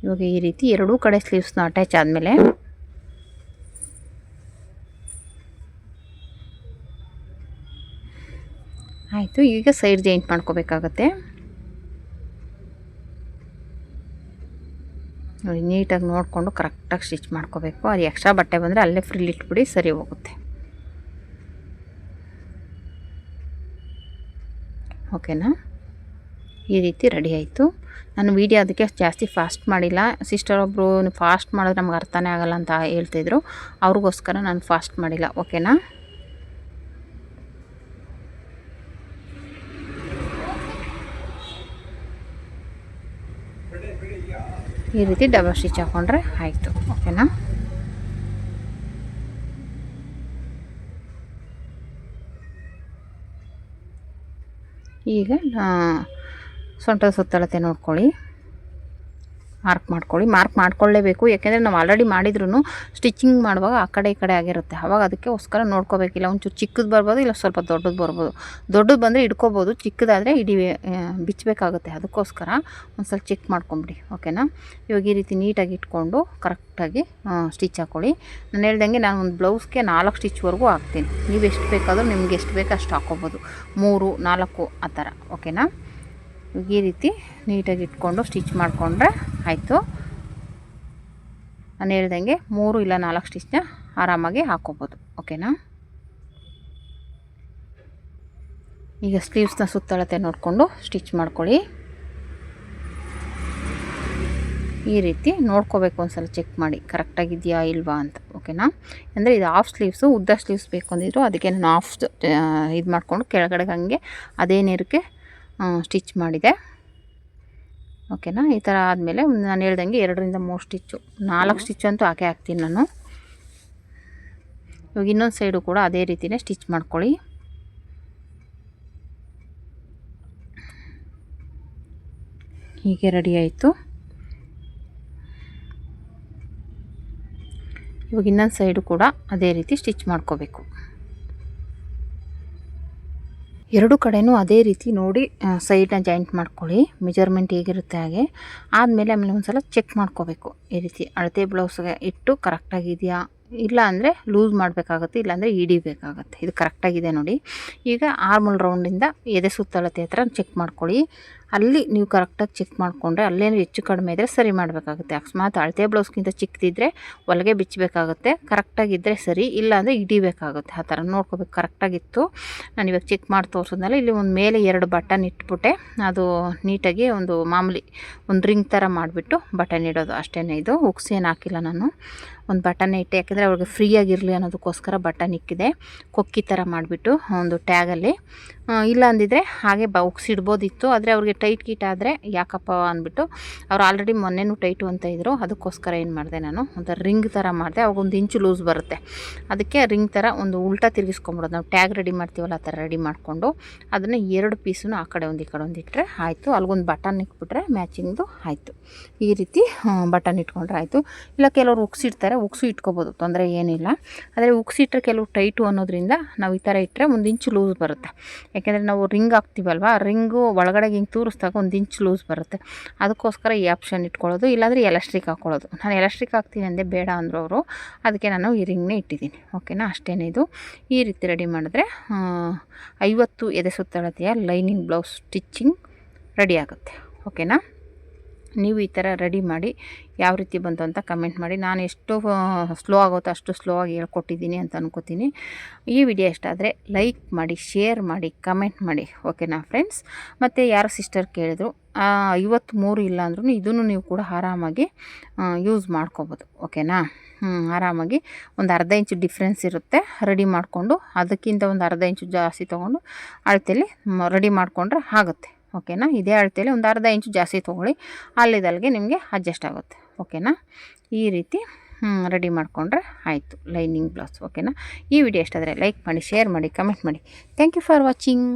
ಇವಾಗ ಈ ರೀತಿ ಎರಡೂ ಕಡೆ ಸ್ಲೀವ್ಸ್ನ ಅಟ್ಯಾಚ್ ಆದಮೇಲೆ ಆಯಿತು. ಈಗ ಸೈಡ್ ಜಾಯಿಂಟ್ ಮಾಡ್ಕೋಬೇಕಾಗತ್ತೆ ನೋಡಿ. ನೀಟಾಗಿ ನೋಡಿಕೊಂಡು ಕರೆಕ್ಟಾಗಿ ಸ್ಟಿಚ್ ಮಾಡ್ಕೋಬೇಕು. ಅದು ಎಕ್ಸ್ಟ್ರಾ ಬಟ್ಟೆ ಬಂದರೆ ಅಲ್ಲೇ ಫ್ರಿಲ್ ಇಟ್ಬಿಡಿ, ಸರಿ ಹೋಗುತ್ತೆ. ಓಕೆನಾ? ಈ ರೀತಿ ರೆಡಿ ಆಯಿತು. ನಾನು ವೀಡಿಯೋ ಅದಕ್ಕೆ ಜಾಸ್ತಿ ಫಾಸ್ಟ್ ಮಾಡಿಲ್ಲ. ಸಿಸ್ಟರ್ ಒಬ್ಬರು ಫಾಸ್ಟ್ ಮಾಡಿದ್ರೆ ನಮ್ಗೆ ಅರ್ಥನೇ ಆಗೋಲ್ಲ ಅಂತ ಹೇಳ್ತಿದ್ರು, ಅವ್ರಿಗೋಸ್ಕರ ನಾನು ಫಾಸ್ಟ್ ಮಾಡಿಲ್ಲ. ಓಕೆನಾ? ಈ ರೀತಿ ಡಬಲ್ ಸ್ಟಿಚ್ ಹಾಕ್ಕೊಂಡ್ರೆ ಆಯಿತು. ಓಕೆನಾ? ಈಗ ಸೊಂಟದ ಸುತ್ತಳತೆ ನೋಡ್ಕೊಳ್ಳಿ. ಮಾರ್ಕ್ ಮಾಡ್ಕೊಳ್ಳಿ. ಮಾರ್ಕ್ ಮಾಡ್ಕೊಳ್ಳೇಬೇಕು, ಯಾಕೆಂದರೆ ನಾವು ಆಲ್ರೆಡಿ ಮಾಡಿದ್ರೂ ಸ್ಟಿಚಿಂಗ್ ಮಾಡುವಾಗ ಆ ಕಡೆ ಈ ಕಡೆ ಆಗಿರುತ್ತೆ. ಆವಾಗ ಅದಕ್ಕೋಸ್ಕರ ನೋಡ್ಕೋಬೇಕಿಲ್ಲ, ಒಂಚೂರು ಚಿಕ್ಕದು ಬರ್ಬೋದು, ಇಲ್ಲ ಸ್ವಲ್ಪ ದೊಡ್ಡದು ಬರ್ಬೋದು. ದೊಡ್ಡದು ಬಂದರೆ ಇಟ್ಕೋಬೋದು, ಚಿಕ್ಕದಾದರೆ ಬಿಚ್ಚಬೇಕಾಗುತ್ತೆ. ಅದಕ್ಕೋಸ್ಕರ ಒಂದು ಸ್ವಲ್ಪ ಚೆಕ್ ಮಾಡ್ಕೊಂಬಿಡಿ, ಓಕೆನಾ. ಇವಾಗ ಈ ರೀತಿ ನೀಟಾಗಿ ಇಟ್ಕೊಂಡು ಕರೆಕ್ಟಾಗಿ ಸ್ಟಿಚ್ ಹಾಕ್ಕೊಳ್ಳಿ. ನಾನು ಹೇಳ್ದಂಗೆ ನಾನು ಒಂದು ಬ್ಲೌಸ್ಗೆ 4 ಸ್ಟಿಚ್ವರೆಗೂ ಹಾಕ್ತೀನಿ. ನೀವು ಎಷ್ಟು ಬೇಕಾದರೂ ನಿಮ್ಗೆ ಎಷ್ಟು ಬೇಕೋ ಅಷ್ಟು ಹಾಕ್ಕೋಬೋದು, 3, 4 ಆ ಥರ, ಓಕೆನಾ. ಈ ರೀತಿ ನೀಟಾಗಿ ಇಟ್ಕೊಂಡು ಸ್ಟಿಚ್ ಮಾಡಿಕೊಂಡ್ರೆ ಆಯಿತು. ನಾನು ಹೇಳ್ದಂಗೆ 3 ಇಲ್ಲ 4 ಸ್ಟಿಚ್ನ ಆರಾಮಾಗಿ ಹಾಕ್ಕೋಬೋದು, ಓಕೆನಾ. ಈಗ ಸ್ಲೀವ್ಸ್ನ ಸುತ್ತಳತೆ ನೋಡಿಕೊಂಡು ಸ್ಟಿಚ್ ಮಾಡ್ಕೊಳ್ಳಿ. ಈ ರೀತಿ ನೋಡ್ಕೋಬೇಕು, ಒಂದ್ಸಲ ಚೆಕ್ ಮಾಡಿ ಕರೆಕ್ಟಾಗಿದೆಯಾ ಇಲ್ವಾ ಅಂತ, ಓಕೆನಾ. ಅಂದರೆ ಇದು ಹಾಫ್ ಸ್ಲೀವ್ಸು, ಉದ್ದ ಸ್ಲೀವ್ಸ್ ಬೇಕು ಅಂದಿದ್ರು, ಅದಕ್ಕೆ ನಾನು ಹಾಫ್ ಇದು ಮಾಡಿಕೊಂಡು ಕೆಳಗಡೆಗೆ ಹಂಗೆ ಅದೇ ನೇರಕ್ಕೆ ಸ್ಟಿಚ್ ಮಾಡಿದೆ, ಓಕೆನಾ. ಈ ಥರ ಆದಮೇಲೆ ನಾನು ಹೇಳ್ದಂಗೆ 2ರಿಂದ 3 ಸ್ಟಿಚ್ಚು, 4 ಸ್ಟಿಚ್ ಅಂತೂ ಹಾಕ್ತೀನಿ ನಾನು. ಇವಾಗ ಇನ್ನೊಂದು ಸೈಡು ಕೂಡ ಅದೇ ರೀತಿಯೇ ಸ್ಟಿಚ್ ಮಾಡ್ಕೊಳ್ಳಿ. ಹೀಗೆ ರೆಡಿ ಆಯಿತು. ಇವಾಗ ಇನ್ನೊಂದು ಸೈಡು ಕೂಡ ಅದೇ ರೀತಿ ಸ್ಟಿಚ್ ಮಾಡ್ಕೋಬೇಕು. 2 ಕಡೆನೂ ಅದೇ ರೀತಿ ನೋಡಿ ಸೈಡ್ನ ಜಾಯಿಂಟ್ ಮಾಡ್ಕೊಳ್ಳಿ, ಮೆಜರ್ಮೆಂಟ್ ಹೇಗಿರುತ್ತೆ ಹಾಗೆ. ಆಮೇಲೆ ಒಂದು ಸಲ ಚೆಕ್ ಮಾಡ್ಕೋಬೇಕು. ಈ ರೀತಿ ಅಳತೆ ಬ್ಲೌಸ್ಗೆ ಇಟ್ಟು ಕರೆಕ್ಟಾಗಿದೆಯಾ, ಇಲ್ಲ ಅಂದರೆ ಲೂಸ್ ಮಾಡಬೇಕಾಗುತ್ತೆ, ಇಲ್ಲಾಂದರೆ ಹಿಡಿಬೇಕಾಗತ್ತೆ. ಇದು ಕರೆಕ್ಟಾಗಿದೆ ನೋಡಿ. ಈಗ ಆರ್ಮಲ್ ರೌಂಡಿಂದ ಎದೆ ಸುತ್ತಳತೆ ಹತ್ರ ಚೆಕ್ ಮಾಡ್ಕೊಳ್ಳಿ. ಅಲ್ಲಿ ನೀವು ಕರೆಕ್ಟಾಗಿ ಚೆಕ್ ಮಾಡಿಕೊಂಡ್ರೆ ಅಲ್ಲೇನು ಹೆಚ್ಚು ಕಡಿಮೆ ಇದ್ದರೆ ಸರಿ ಮಾಡಬೇಕಾಗುತ್ತೆ. ಅಕಸ್ಮಾತ್ ಅಳತೆ ಬ್ಲೌಸ್ಗಿಂತ ಚಿಕ್ಕದಿದ್ದರೆ ಹೊಲಿಗೆ ಬಿಚ್ಚಬೇಕಾಗುತ್ತೆ, ಕರೆಕ್ಟಾಗಿದ್ದರೆ ಸರಿ, ಇಲ್ಲಾಂದರೆ ಹಿಡಿಬೇಕಾಗುತ್ತೆ. ಆ ಥರ ನೋಡ್ಕೋಬೇಕು. ಕರೆಕ್ಟಾಗಿತ್ತು, ನಾನು ಇವಾಗ ಚೆಕ್ ಮಾಡಿ ತೋರಿಸಿದ್ನಲ್ಲ, ಇಲ್ಲಿ ಒಂದು ಮೇಲೆ 2 ಬಟನ್ ಇಟ್ಬಿಟ್ಟೆ, ಅದು ನೀಟಾಗಿ ಒಂದು ಮಾಮೂಲಿ ಒಂದು ರಿಂಗ್ ಥರ ಮಾಡಿಬಿಟ್ಟು ಬಟನ್ ಇಡೋದು ಅಷ್ಟೇ. ಇದು ಹುಕ್ಸ್ ಏನು ಹಾಕಿಲ್ಲ ನಾನು, ಒಂದು ಬಟನ್ ಇಟ್ಟೆ, ಯಾಕೆಂದರೆ ಅವ್ರಿಗೆ ಫ್ರೀಯಾಗಿರಲಿ ಅನ್ನೋದಕ್ಕೋಸ್ಕರ ಬಟನ್ ಇಕ್ಕಿದೆ. ಕೊಕ್ಕಿ ಥರ ಮಾಡಿಬಿಟ್ಟು ಒಂದು ಟ್ಯಾಗಲ್ಲಿ, ಇಲ್ಲ ಅಂದಿದ್ರೆ ಹಾಗೆ ಹುಕ್ಸ್ ಇಡ್ಬೋದಿತ್ತು, ಆದರೆ ಅವ್ರಿಗೆ ಟೈಟ್ ಗೀಟ್ ಆದರೆ ಯಾಕಪ್ಪ ಅಂದ್ಬಿಟ್ಟು ಅವ್ರು ಆಲ್ರೆಡಿ ಮೊನ್ನೆನೂ ಟೈಟು ಅಂತ ಇದ್ದರು. ಅದಕ್ಕೋಸ್ಕರ ಏನು ಮಾಡಿದೆ, ನಾನು ಒಂದು ರಿಂಗ್ ಥರ ಮಾಡಿದೆ. ಅವಾಗ 1 ಇಂಚು ಲೂಸ್ ಬರುತ್ತೆ, ಅದಕ್ಕೆ ರಿಂಗ್ ಥರ ಒಂದು ಉಲ್ಟಾ ತಿರುಗಿಸ್ಕೊಂಬಿಡೋದು. ನಾವು ಟ್ಯಾಗ್ ರೆಡಿ ಮಾಡ್ತೀವಲ್ಲ ಆ ಥರ ರೆಡಿ ಮಾಡಿಕೊಂಡು ಅದನ್ನು 2 ಪೀಸನ್ನು ಆ ಕಡೆ ಒಂದು ಈ ಕಡೆ ಒಂದು ಇಟ್ಟರೆ ಆಯಿತು. ಅಲ್ಲಿಗೊಂದು ಬಟನ್ ಇಟ್ಬಿಟ್ರೆ ಮ್ಯಾಚಿಂಗ್ದು ಆಯಿತು. ಈ ರೀತಿ ಬಟನ್ ಇಟ್ಕೊಂಡ್ರೆ ಆಯಿತು. ಇಲ್ಲ ಕೆಲವರು ಹುಕ್ಸ್ ಇಡ್ತಾರೆ, ಹುಕ್ಸು ಇಟ್ಕೋಬೋದು, ತೊಂದರೆ ಏನಿಲ್ಲ. ಆದರೆ ಹುಕ್ಸ್ ಇಟ್ಟರೆ ಕೆಲವು ಟೈಟು ಅನ್ನೋದ್ರಿಂದ ನಾವು ಈ ಥರ ಇಟ್ಟರೆ 1 ಇಂಚು ಲೂಸ್ ಬರುತ್ತೆ. ಯಾಕೆಂದರೆ ನಾವು ರಿಂಗ್ ಹಾಕ್ತೀವಲ್ವ, ರಿಂಗು ಒಳಗಡೆಗೆ ಹಿಂಗೆ ತೂರಿಸ್ದಾಗ 1 ಇಂಚ್ ಲೂಸ್ ಬರುತ್ತೆ. ಅದಕ್ಕೋಸ್ಕರ ಈ ಆಪ್ಷನ್ ಇಟ್ಕೊಳ್ಳೋದು, ಇಲ್ಲಾಂದರೆ ಎಲಾಸ್ಟಿಕ್ ಹಾಕ್ಕೊಳ್ಳೋದು. ನಾನು ಎಲಾಸ್ಟಿಕ್ ಹಾಕ್ತೀನಿ ಅಂದೆ, ಬೇಡ ಅಂದರು ಅವರು, ಅದಕ್ಕೆ ನಾನು ಈ ರಿಂಗ್ನೇ ಇಟ್ಟಿದ್ದೀನಿ, ಓಕೆನಾ. ಅಷ್ಟೇ. ಇದು ಈ ರೀತಿ ರೆಡಿ ಮಾಡಿದ್ರೆ 50 ಎದೆ ಸುತ್ತಳತೆಯ ಲೈನಿಂಗ್ ಬ್ಲೌಸ್ ಸ್ಟಿಚ್ಚಿಂಗ್ ರೆಡಿ ಆಗುತ್ತೆ, ಓಕೆನಾ. ನೀವು ಈ ಥರ ರೆಡಿ ಮಾಡಿ ಯಾವ ರೀತಿ ಬಂತು ಅಂತ ಕಮೆಂಟ್ ಮಾಡಿ. ನಾನು ಎಷ್ಟು ಸ್ಲೋ ಆಗುತ್ತೋ ಅಷ್ಟು ಸ್ಲೋ ಆಗಿ ಹೇಳ್ಕೊಟ್ಟಿದ್ದೀನಿ ಅಂತ ಅನ್ಕೋತೀನಿ. ಈ ವಿಡಿಯೋ ಇಷ್ಟ ಆದರೆ ಲೈಕ್ ಮಾಡಿ, ಶೇರ್ ಮಾಡಿ, ಕಮೆಂಟ್ ಮಾಡಿ, ಓಕೆನಾ ಫ್ರೆಂಡ್ಸ್. ಮತ್ತು ಯಾರು ಸಿಸ್ಟರ್ ಕೇಳಿದ್ರು, 53 ಇಲ್ಲ ಅಂದ್ರೂ ಇದನ್ನು ನೀವು ಕೂಡ ಆರಾಮಾಗಿ ಯೂಸ್ ಮಾಡ್ಕೋಬೋದು, ಓಕೆನಾ. ಆರಾಮಾಗಿ ಒಂದು ಅರ್ಧ ಇಂಚು ಡಿಫ್ರೆನ್ಸ್ ಇರುತ್ತೆ. ರೆಡಿ ಮಾಡಿಕೊಂಡು ಅದಕ್ಕಿಂತ ಒಂದು ಅರ್ಧ ಇಂಚು ಜಾಸ್ತಿ ತೊಗೊಂಡು ಅಳತೆಯಲ್ಲಿ ರೆಡಿ ಮಾಡಿಕೊಂಡ್ರೆ ಆಗುತ್ತೆ, ಓಕೆನಾ. ಇದೇ ಅಳತೆಯಲ್ಲಿ ಒಂದು ಅರ್ಧ ಇಂಚು ಜಾಸ್ತಿ ತೊಗೊಳ್ಳಿ, ಅಲ್ಲಿದಲ್ಲಿಗೆ ನಿಮಗೆ ಅಡ್ಜಸ್ಟ್ ಆಗುತ್ತೆ, ಓಕೆನಾ. ಈ ರೀತಿ ರೆಡಿ ಮಾಡಿಕೊಂಡ್ರೆ ಆಯಿತು ಲೈನಿಂಗ್ ಬ್ಲೌಸ್, ಓಕೆನಾ. ಈ ವಿಡಿಯೋ ಇಷ್ಟ ಆದರೆ ಲೈಕ್ ಮಾಡಿ, ಶೇರ್ ಮಾಡಿ, ಕಮೆಂಟ್ ಮಾಡಿ. Thank you for watching.